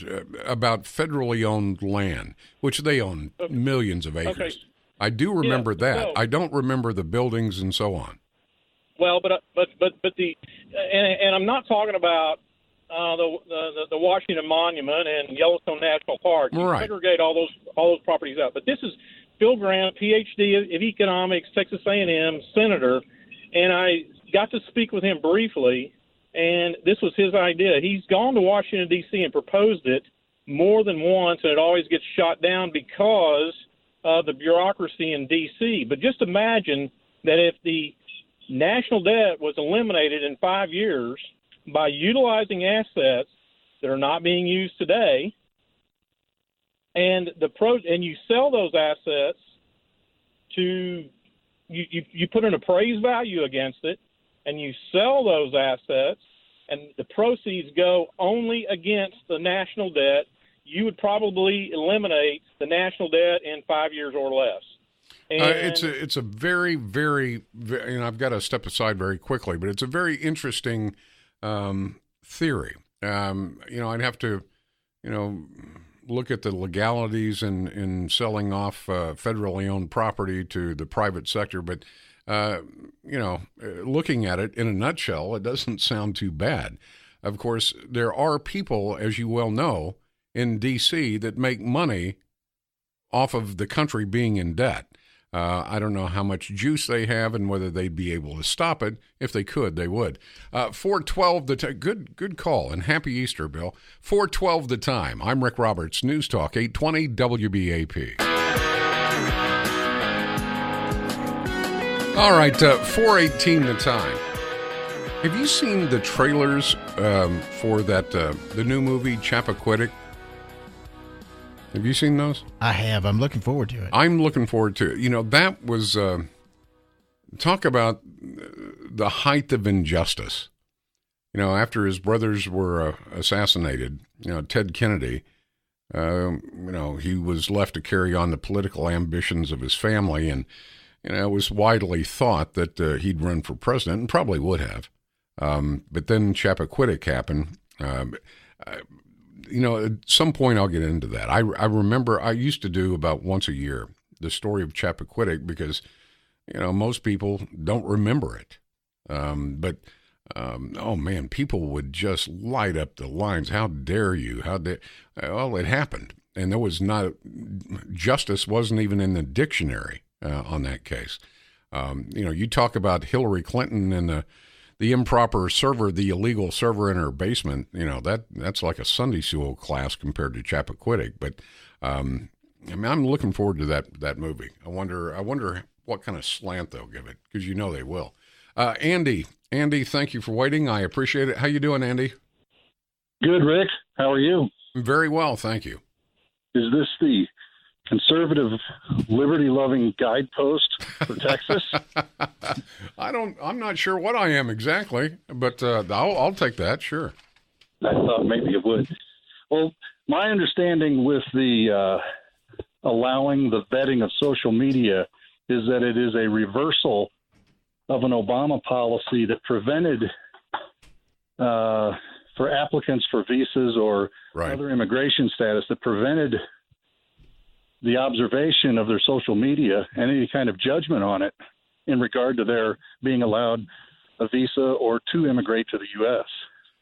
about federally owned land, which they own millions of acres. Okay. I do remember that. So, I don't remember the buildings and so on. Well, but I'm not talking about the Washington Monument and Yellowstone National Park. You segregate all those properties out. But this is Phil Gramm, PhD of economics, Texas A&M, senator, and I got to speak with him briefly. And this was his idea. He's gone to Washington, D.C. and proposed it, more than once, and it always gets shot down because of the bureaucracy in D.C. But just imagine that if the national debt was eliminated in 5 years by utilizing assets that are not being used today, and you sell those assets to you put an appraised value against it, and you sell those assets, and the proceeds go only against the national debt, you would probably eliminate the national debt in 5 years or less. And it's a very, very, very, and I've got to step aside very quickly, but it's a very interesting theory. I'd have to, look at the legalities in selling off federally owned property to the private sector, but looking at it in a nutshell, it doesn't sound too bad. Of course, there are people, as you well know, in D.C. that make money off of the country being in debt. I don't know how much juice they have and whether they'd be able to stop it. If they could, they would. 412 the time. Good call, and happy Easter, Bill. 412 the time. I'm Rick Roberts, News Talk 820 WBAP. All right, 418 the time. Have you seen the trailers for that the new movie Chappaquiddick? Have you seen those? I have. I'm looking forward to it. I'm looking forward to it. That was talk about the height of injustice. After his brothers were assassinated, Ted Kennedy, he was left to carry on the political ambitions of his family, and it was widely thought that he'd run for president, and probably would have. But then Chappaquiddick happened. At some point I'll get into that. I remember I used to do about once a year the story of Chappaquiddick because, most people don't remember it. But oh man, people would just light up the lines. How dare you? Well, it happened. And there was justice wasn't even in the dictionary on that case. You talk about Hillary Clinton and the improper server, the illegal server in her basement, that's like a Sunday school class compared to Chappaquiddick. But I'm looking forward to that movie. I wonder what kind of slant they'll give it, because they will. Andy, thank you for waiting. I appreciate it. How you doing, Andy? Good, Rick. How are you? Very well, thank you. Is this the conservative, liberty-loving guidepost for Texas? I'm not sure what I am exactly, but I'll take that, sure. I thought maybe it would. Well, my understanding with the allowing the vetting of social media is that it is a reversal of an Obama policy that prevented for applicants for visas or other immigration status, that prevented the observation of their social media and any kind of judgment on it in regard to their being allowed a visa or to immigrate to the U.S.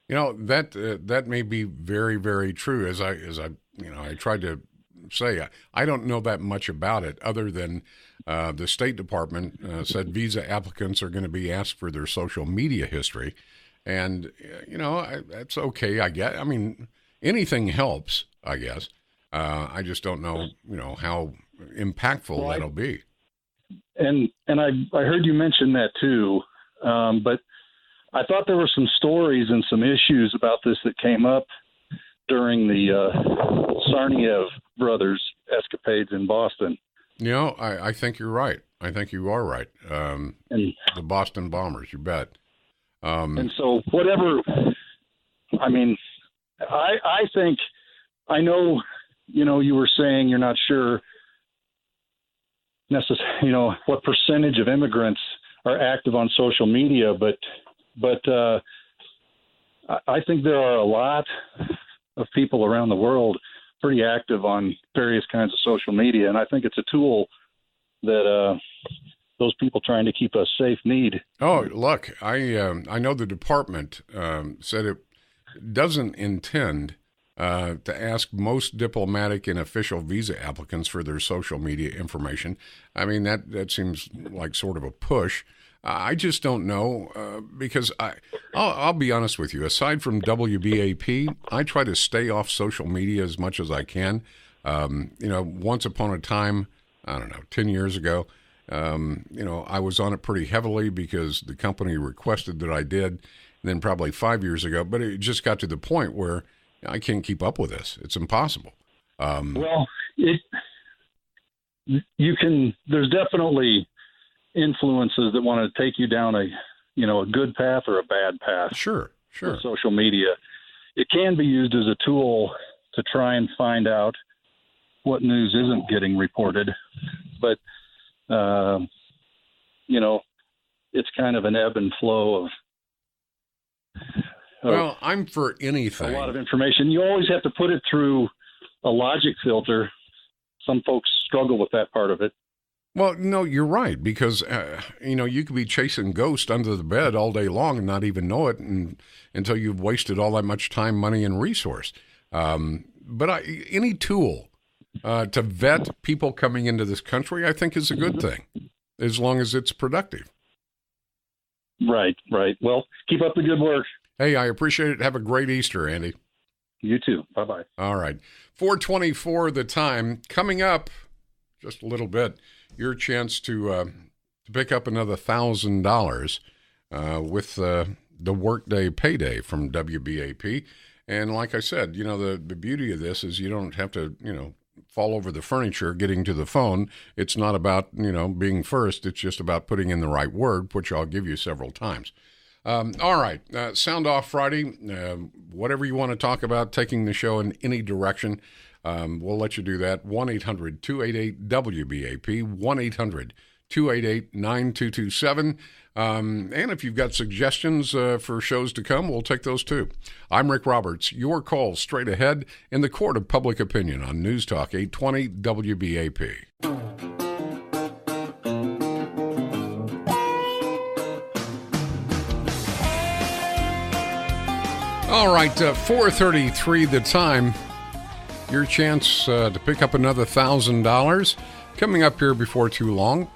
That may be very, very true. As I tried to say, I don't know that much about it other than the State Department said visa applicants are going to be asked for their social media history. And, that's okay, I guess. I mean, anything helps, I guess. I just don't know, how impactful that'll be. And I heard you mention that too, but I thought there were some stories and some issues about this that came up during the Tsarnaev brothers' escapades in Boston. I think you're right. I think you are right. The Boston bombers, you bet. And so whatever, I mean, I think, I know, you were saying you're not sure necessarily, what percentage of immigrants are active on social media, but I think there are a lot of people around the world pretty active on various kinds of social media, and I think it's a tool that those people trying to keep us safe need. Oh, look, I know the department said it doesn't intend to ask most diplomatic and official visa applicants for their social media information. I mean, that seems like sort of a push. I just don't know because I'll be honest with you. Aside from WBAP, I try to stay off social media as much as I can. Once upon a time, I don't know, 10 years ago, I was on it pretty heavily because the company requested that I did. And then probably 5 years ago, but it just got to the point where I can't keep up with this. It's impossible. There's definitely influences that want to take you down a good path or a bad path. Sure. With social media. It can be used as a tool to try and find out what news isn't getting reported. But, it's kind of an ebb and flow of. Well, I'm for anything. A lot of information. You always have to put it through a logic filter. Some folks struggle with that part of it. Well, no, you're right, because, you could be chasing ghosts under the bed all day long and not even know it until you've wasted all that much time, money, and resource. But any tool to vet people coming into this country, I think, is a good thing, as long as it's productive. Right. Well, keep up the good work. Hey, I appreciate it. Have a great Easter, Andy. You too. Bye-bye. All right. 4:24 the time. Coming up just a little bit, your chance to pick up another $1,000 with the Workday Payday from WBAP. And like I said, the beauty of this is you don't have to, fall over the furniture getting to the phone. It's not about, being first. It's just about putting in the right word, which I'll give you several times. All right. Sound Off Friday. Whatever you want to talk about, taking the show in any direction, we'll let you do that. 1-800-288-WBAP, 1-800-288-9227. And if you've got suggestions for shows to come, we'll take those too. I'm Rick Roberts. Your call straight ahead in the court of public opinion on News Talk 820 WBAP. All right, 4:33 the time. Your chance to pick up another $1,000 coming up here before too long.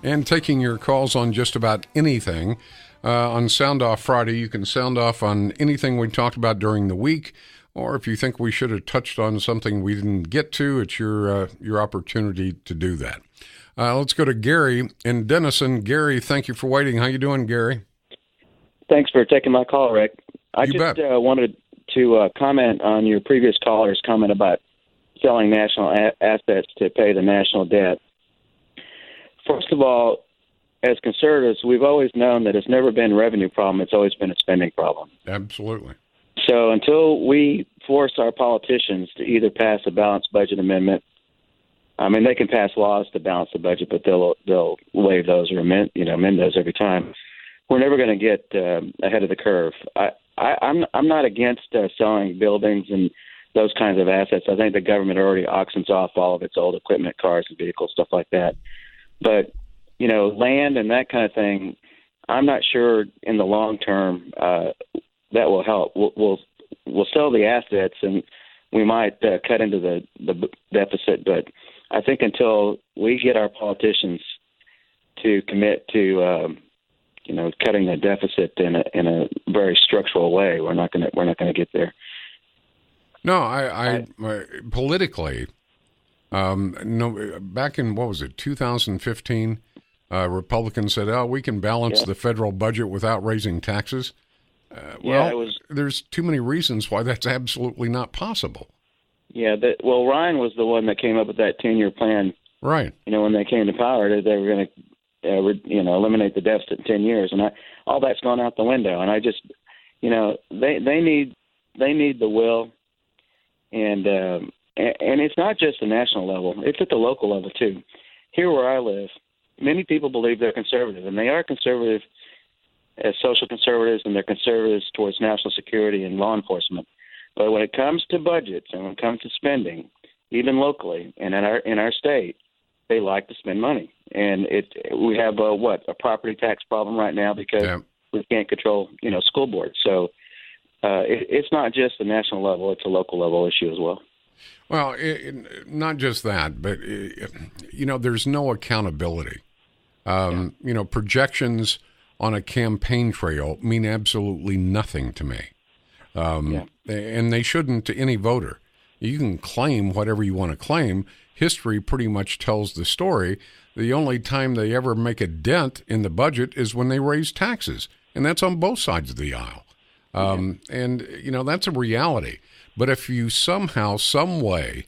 And taking your calls on just about anything. On Sound Off Friday, you can sound off on anything we talked about during the week, or if you think we should have touched on something we didn't get to, it's your opportunity to do that. Let's go to Gary in Denison. Gary, thank you for waiting. How you doing, Gary? Thanks for taking my call, Rick. I just wanted to comment on your previous caller's comment about selling national assets to pay the national debt. First of all, as conservatives, we've always known that it's never been a revenue problem. It's always been a spending problem. Absolutely. So until we force our politicians to either pass a balanced budget amendment, I mean, they can pass laws to balance the budget, but they'll waive those or amend those every time. We're never going to get ahead of the curve. I'm not against selling buildings and those kinds of assets. I think the government already auctions off all of its old equipment, cars and vehicles, stuff like that. But, land and that kind of thing, I'm not sure in the long term that will help. We'll sell the assets and we might cut into the deficit. But I think until we get our politicians to commit to, cutting the deficit in a very structural way, we're not going to get there. No, I politically. Back in, 2015, Republicans said, we can balance the federal budget without raising taxes. There's too many reasons why that's absolutely not possible. Yeah, Ryan was the one that came up with that 10-year plan. Right. When they came to power, they were going to, eliminate the deficit in 10 years. And all that's gone out the window. And I just, they need the will. And it's not just the national level; it's at the local level too. Here where I live, many people believe they're conservative, and they are conservative as social conservatives, and they're conservatives towards national security and law enforcement. But when it comes to budgets and when it comes to spending, even locally and in our state, they like to spend money. And we have a property tax problem right now because we can't control school boards. So it's not just the national level; it's a local level issue as well. Well, not just that, but, there's no accountability Projections on a campaign trail mean absolutely nothing to me. And they shouldn't to any voter. You can claim whatever you want to claim. History pretty much tells the story. The only time they ever make a dent in the budget is when they raise taxes, and that's on both sides of the aisle. And, that's a reality. But if you somehow, some way,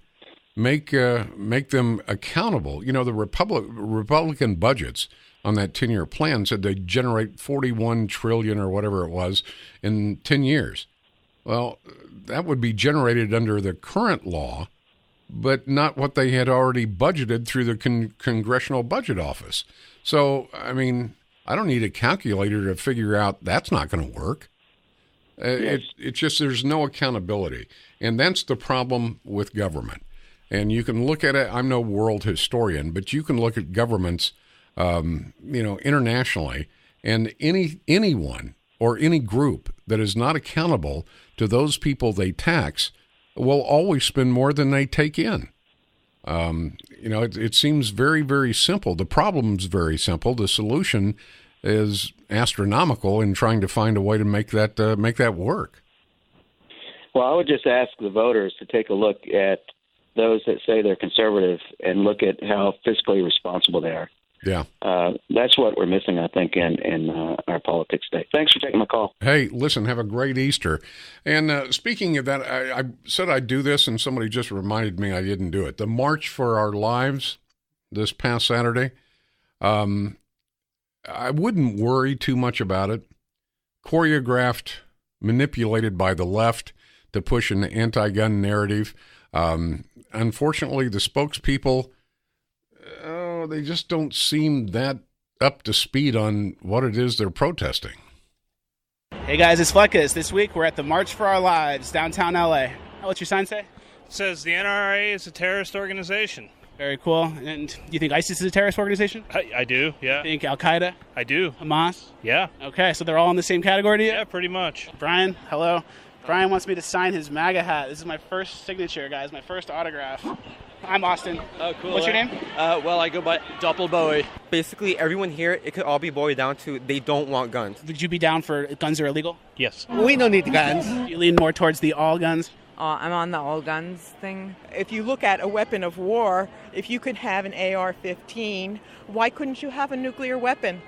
make them accountable, the Republican budgets on that 10-year plan said they generate $41 trillion or whatever it was in 10 years. Well, that would be generated under the current law, but not what they had already budgeted through the Congressional Budget Office. So, I don't need a calculator to figure out that's not going to work. It's just there's no accountability. And that's the problem with government. And you can look at it, I'm no world historian, but you can look at governments, internationally, and anyone or any group that is not accountable to those people they tax will always spend more than they take in. It seems very, very simple. The problem's very simple. The solution is astronomical in trying to find a way to make that work. Well, I would just ask the voters to take a look at those that say they're conservative and look at how fiscally responsible they are. Yeah. That's what we're missing, I think, in our politics today. Thanks for taking my call. Hey, listen, have a great Easter. And speaking of that, I said I'd do this, and somebody just reminded me I didn't do it. The March for Our Lives this past Saturday, I wouldn't worry too much about it. Choreographed, manipulated by the left to push an anti-gun narrative. Unfortunately, the spokespeople, they just don't seem that up to speed on what it is they're protesting. Hey guys, it's Fleckus. This week we're at the March for Our Lives, downtown LA. What's your sign say? It says the NRA is a terrorist organization. Very cool. And do you think ISIS is a terrorist organization? I do, yeah. Think Al-Qaeda? I do. Hamas? Yeah. Okay, so they're all in the same category to you? Yeah, pretty much. Brian, hello. Brian wants me to sign his MAGA hat. This is my first signature, guys, my first autograph. I'm Austin. Oh, cool. What's your name? Well, I go by Doppel Bowie. Basically, everyone here, it could all be boiled down to they don't want guns. Would you be down for guns are illegal? Yes. We don't need guns. You lean more towards the all guns? I'm on the all guns thing. If you look at a weapon of war, if you could have an AR-15, why couldn't you have a nuclear weapon?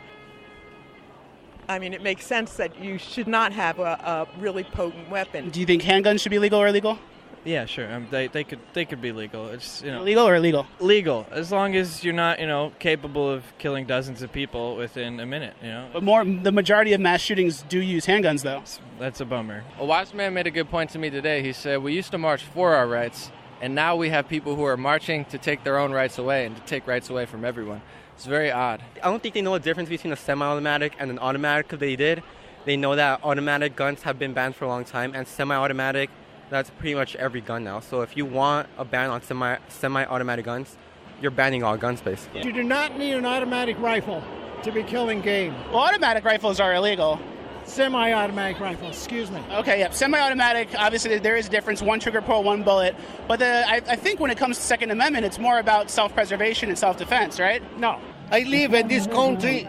I mean, it makes sense that you should not have a really potent weapon. Do you think handguns should be legal or illegal? Yeah, sure. They could be legal. It's legal or illegal? Legal, as long as you're not capable of killing dozens of people within a minute. But the majority of mass shootings do use handguns, though. That's a bummer. A wise man made a good point to me today. He said we used to march for our rights, and now we have people who are marching to take their own rights away and to take rights away from everyone. It's very odd. I don't think they know the difference between a semi-automatic and an automatic. If they did, they know that automatic guns have been banned for a long time, and semi-automatic. That's pretty much every gun now. So if you want a ban on semi-automatic guns, you're banning all guns, basically. You do not need an automatic rifle to be killing game. Well, automatic rifles are illegal. Semi-automatic rifles, excuse me. Okay, yeah. Semi-automatic, obviously there is a difference. One trigger pull, one bullet. But I think when it comes to Second Amendment, it's more about self-preservation and self-defense, right? No. I live in this country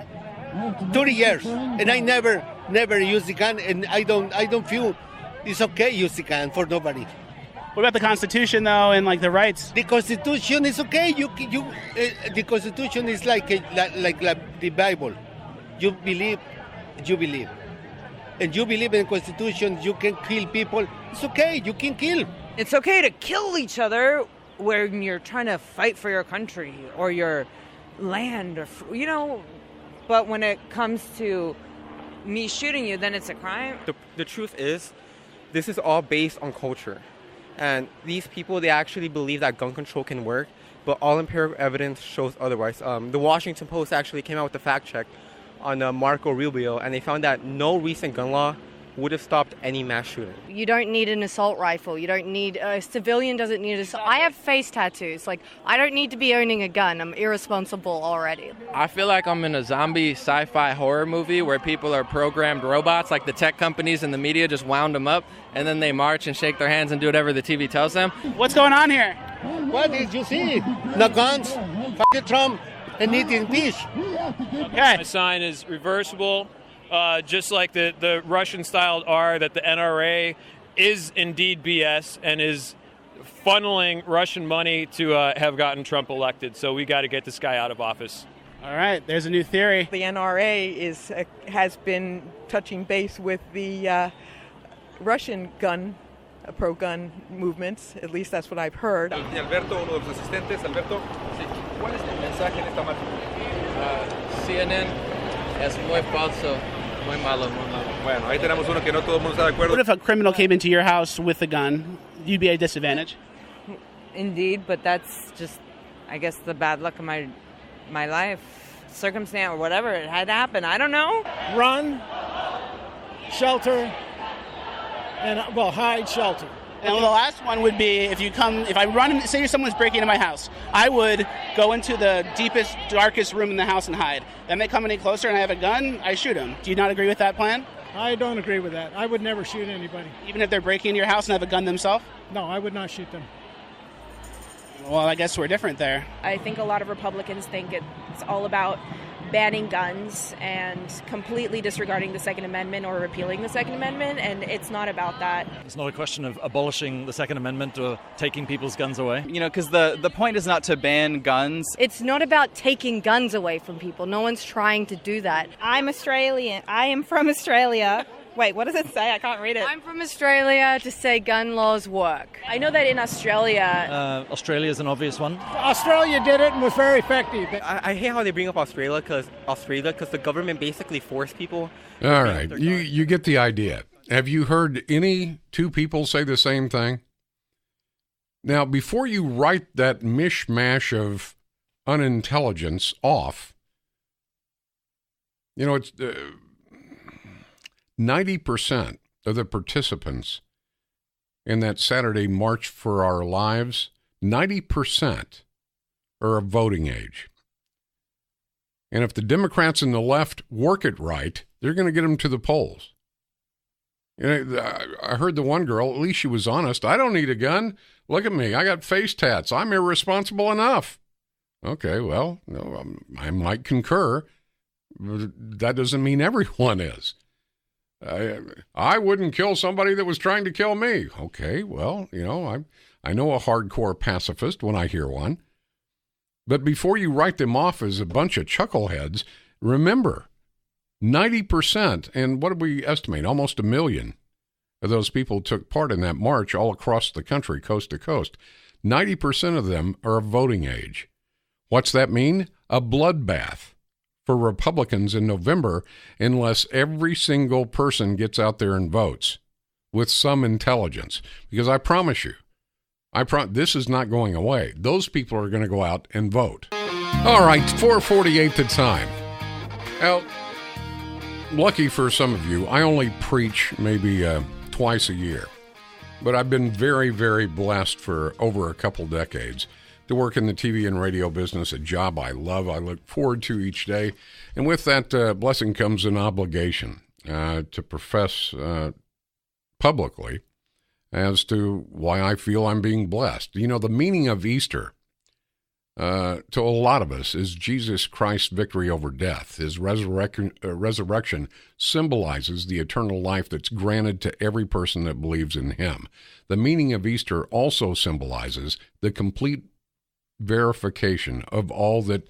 30 years, and I never used the gun, and I don't feel it's okay use the gun for nobody. What about the Constitution, though, and the rights? The Constitution is okay. The Constitution is like the Bible. You believe, and you believe in the Constitution. You can kill people. It's okay. You can kill. It's okay to kill each other when you're trying to fight for your country or your land, But when it comes to me shooting you, then it's a crime. The truth is, this is all based on culture. And these people, they actually believe that gun control can work, but all empirical evidence shows otherwise. The Washington Post actually came out with a fact check on Marco Rubio, and they found that no recent gun law would have stopped any mass shooting. You don't need an assault rifle. You don't need a civilian doesn't need a. I have face tattoos. I don't need to be owning a gun. I'm irresponsible already. I feel like I'm in a zombie sci-fi horror movie where people are programmed robots, like the tech companies and the media just wound them up, and then they march and shake their hands and do whatever the TV tells them. What's going on here? What did you see? No guns. F*** Trump. and eating fish. Okay. My sign is reversible, just like the Russian-styled R, that the NRA is indeed BS and is funneling Russian money to have gotten Trump elected. So we got to get this guy out of office. All right, there's a new theory. The NRA has been touching base with the Russian pro-gun movements. At least that's what I've heard. Alberto, uno de los asistentes. Alberto, ¿cuál es el mensaje en esta marcha? CNN es muy falso, muy malo, muy malo. Bueno, ahí tenemos uno que no todo el mundo está de acuerdo. What if a criminal came into your house with a gun? You'd be at a disadvantage. Indeed, but that's just, I guess, the bad luck of my life, circumstance, or whatever. It had to happen. I don't know. Run, shelter, and hide, shelter. And the last one would be if I run, say someone's breaking into my house, I would go into the deepest, darkest room in the house and hide. Then they come any closer and I have a gun, I shoot them. Do you not agree with that plan? I don't agree with that. I would never shoot anybody. Even if they're breaking into your house and have a gun themselves? No, I would not shoot them. Well, I guess we're different there. I think a lot of Republicans think it's all about banning guns and completely disregarding the Second Amendment or repealing the Second Amendment, and it's not about that. It's not a question of abolishing the Second Amendment or taking people's guns away. You know, because the point is not to ban guns. It's not about taking guns away from people. No one's trying to do that. I'm Australian. I am from Australia. Wait, what does it say? I can't read it. I'm from Australia to say gun laws work. I know that in Australia... Australia is an obvious one. Australia did it and was very effective. I hate how they bring up Australia because the government basically forced people. All right, you get the idea. Have you heard any two people say the same thing? Now, before you write that mishmash of unintelligence off, you know, it's... 90% of the participants in that Saturday March for Our Lives, 90% are of voting age. And if the Democrats and the left work it right, they're going to get them to the polls. You know, I heard the one girl, at least she was honest. I don't need a gun. Look at me. I got face tats. I'm irresponsible enough. Okay, well, no, I might concur. But that doesn't mean everyone is. I wouldn't kill somebody that was trying to kill me. Okay, well, you know, I know a hardcore pacifist when I hear one. But before you write them off as a bunch of chuckleheads, remember, 90%, and what did we estimate? Almost 1 million of those people took part in that march all across the country, coast to coast. 90% of them are of voting age. What's that mean? A bloodbath for Republicans in November unless every single person gets out there and votes with some intelligence. Because I promise you, this is not going away. Those people are going to go out and vote. All right, 4:48 the time. Well, lucky for some of you, I only preach maybe twice a year. But I've been very, very blessed for over a couple decades to work in the TV and radio business, a job I love, I look forward to each day. And with that blessing comes an obligation to profess publicly as to why I feel I'm being blessed. You know, the meaning of Easter to a lot of us is Jesus Christ's victory over death. His resurrection symbolizes the eternal life that's granted to every person that believes in him. The meaning of Easter also symbolizes the complete verification of all that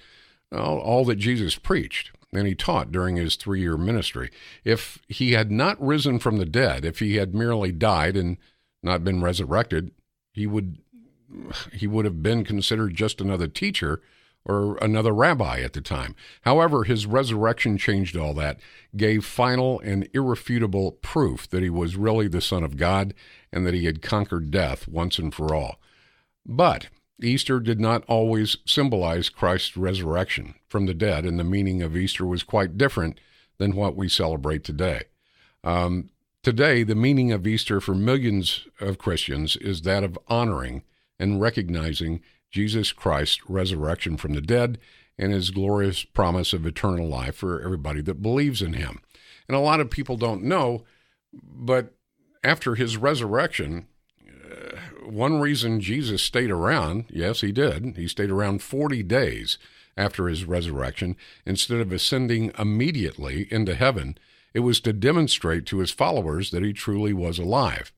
Jesus preached and he taught during his 3-year ministry. If he had not risen from the dead, if he had merely died and not been resurrected, he would have been considered just another teacher or another rabbi at the time. However, his resurrection changed all that, gave final and irrefutable proof that he was really the Son of God and that he had conquered death once and for all. But Easter did not always symbolize Christ's resurrection from the dead, and the meaning of Easter was quite different than what we celebrate today. Today, the meaning of Easter for millions of Christians is that of honoring and recognizing Jesus Christ's resurrection from the dead and his glorious promise of eternal life for everybody that believes in him. And a lot of people don't know, but after his resurrection, one reason Jesus stayed around, yes, he did. He stayed around 40 days after his resurrection, instead of ascending immediately into heaven, it was to demonstrate to his followers that he truly was alive.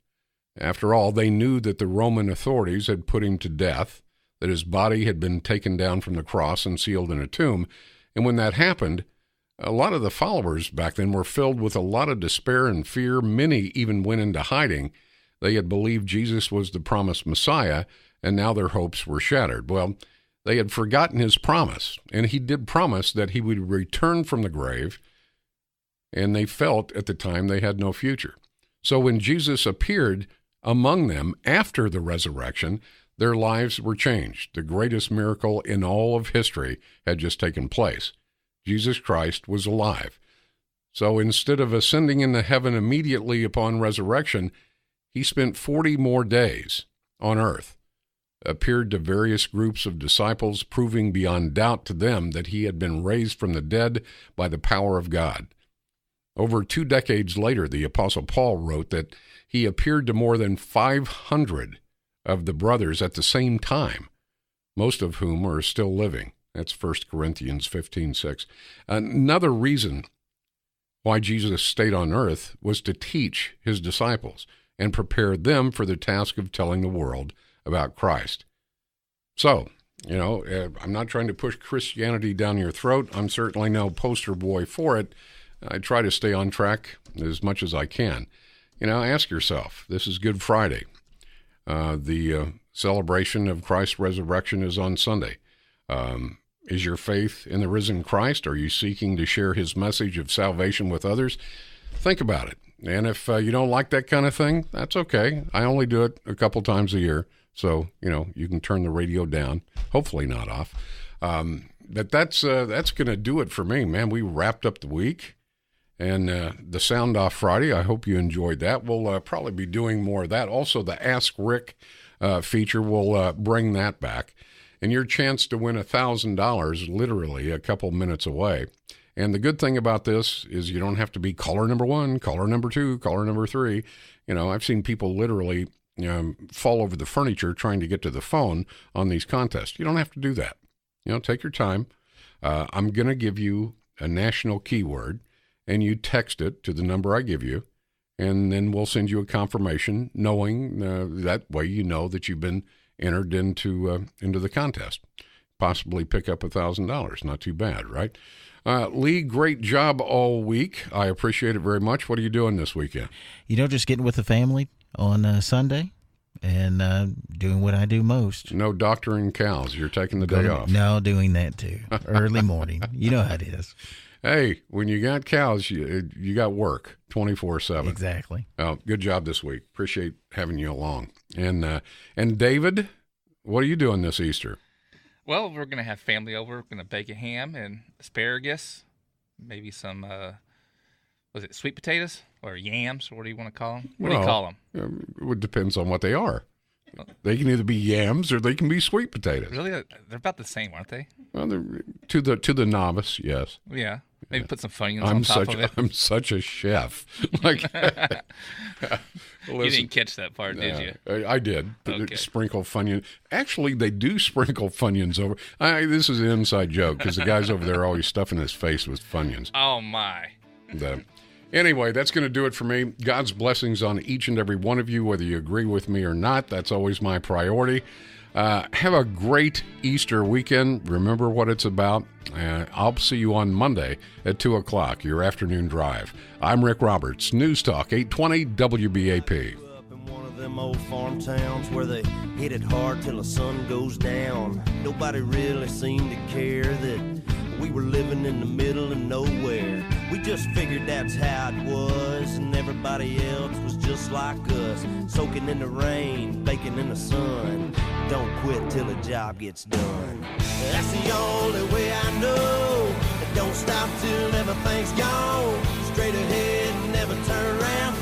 After all, they knew that the Roman authorities had put him to death, that his body had been taken down from the cross and sealed in a tomb. And when that happened, a lot of the followers back then were filled with a lot of despair and fear. Many even went into hiding. They had believed Jesus was the promised Messiah, and now their hopes were shattered. Well, they had forgotten his promise, and he did promise that he would return from the grave, and they felt at the time they had no future. So when Jesus appeared among them after the resurrection, their lives were changed. The greatest miracle in all of history had just taken place. Jesus Christ was alive. So instead of ascending into heaven immediately upon resurrection, he spent 40 more days on earth, appeared to various groups of disciples, proving beyond doubt to them that he had been raised from the dead by the power of God. Over 2 decades later, the Apostle Paul wrote that he appeared to more than 500 of the brothers at the same time, most of whom are still living. That's 1 Corinthians 15:6. Another reason why Jesus stayed on earth was to teach his disciples and prepare them for the task of telling the world about Christ. So, I'm not trying to push Christianity down your throat. I'm certainly no poster boy for it. I try to stay on track as much as I can. Ask yourself, this is Good Friday. The celebration of Christ's resurrection is on Sunday. Is your faith in the risen Christ? Are you seeking to share his message of salvation with others? Think about it. And if you don't like that kind of thing, that's okay. I only do it a couple times a year. So, you can turn the radio down, hopefully not off. But that's going to do it for me, man. We wrapped up the week. And the Sound Off Friday, I hope you enjoyed that. We'll probably be doing more of that. Also, the Ask Rick feature, we'll bring that back. And your chance to win $1,000 literally a couple minutes away. And the good thing about this is you don't have to be caller number 1, caller number 2, caller number 3. I've seen people literally fall over the furniture trying to get to the phone on these contests. You don't have to do that. Take your time. I'm going to give you a national keyword, and you text it to the number I give you, and then we'll send you a confirmation, knowing that way you know that you've been entered into the contest. Possibly pick up $1,000. Not too bad, right? Lee, great job all week. I appreciate it very much. What are you doing this weekend? Just getting with the family on Sunday and doing what I do most. No doctoring cows. You're taking the day off. No, doing that too. Early morning. You know how it is. Hey, when you got cows, you got work 24/7. Exactly. Oh, good job this week. Appreciate having you along. And David, what are you doing this Easter? Well, we're going to have family over. We're going to bake a ham and asparagus, maybe some, sweet potatoes or yams? What do you want to call them? What do you call them? It depends on what they are. They can either be yams or they can be sweet potatoes. Really? They're about the same, aren't they? Well, to the novice, yes. Yeah. Maybe put some Funyuns on top of it. I'm such a chef. You didn't catch that part, did you? I did. Okay. Sprinkle Funyuns. Actually, they do sprinkle Funyuns over. This is an inside joke because the guys over there are always stuffing his face with Funyuns. Oh, my. Anyway, that's going to do it for me. God's blessings on each and every one of you, whether you agree with me or not. That's always my priority. Have a great Easter weekend. Remember what it's about. I'll see you on Monday at 2 o'clock, your afternoon drive. I'm Rick Roberts, News Talk 820 WBAP. One of them old farm towns where they hit it hard till the sun goes down. Nobody really seemed to care that we were living in the middle of nowhere. We just figured that's how it was, and everybody else was just like us, soaking in the rain, baking in the sun. Don't quit till the job gets done. That's the only way I know. And don't stop till everything's gone. Straight ahead and never turn around.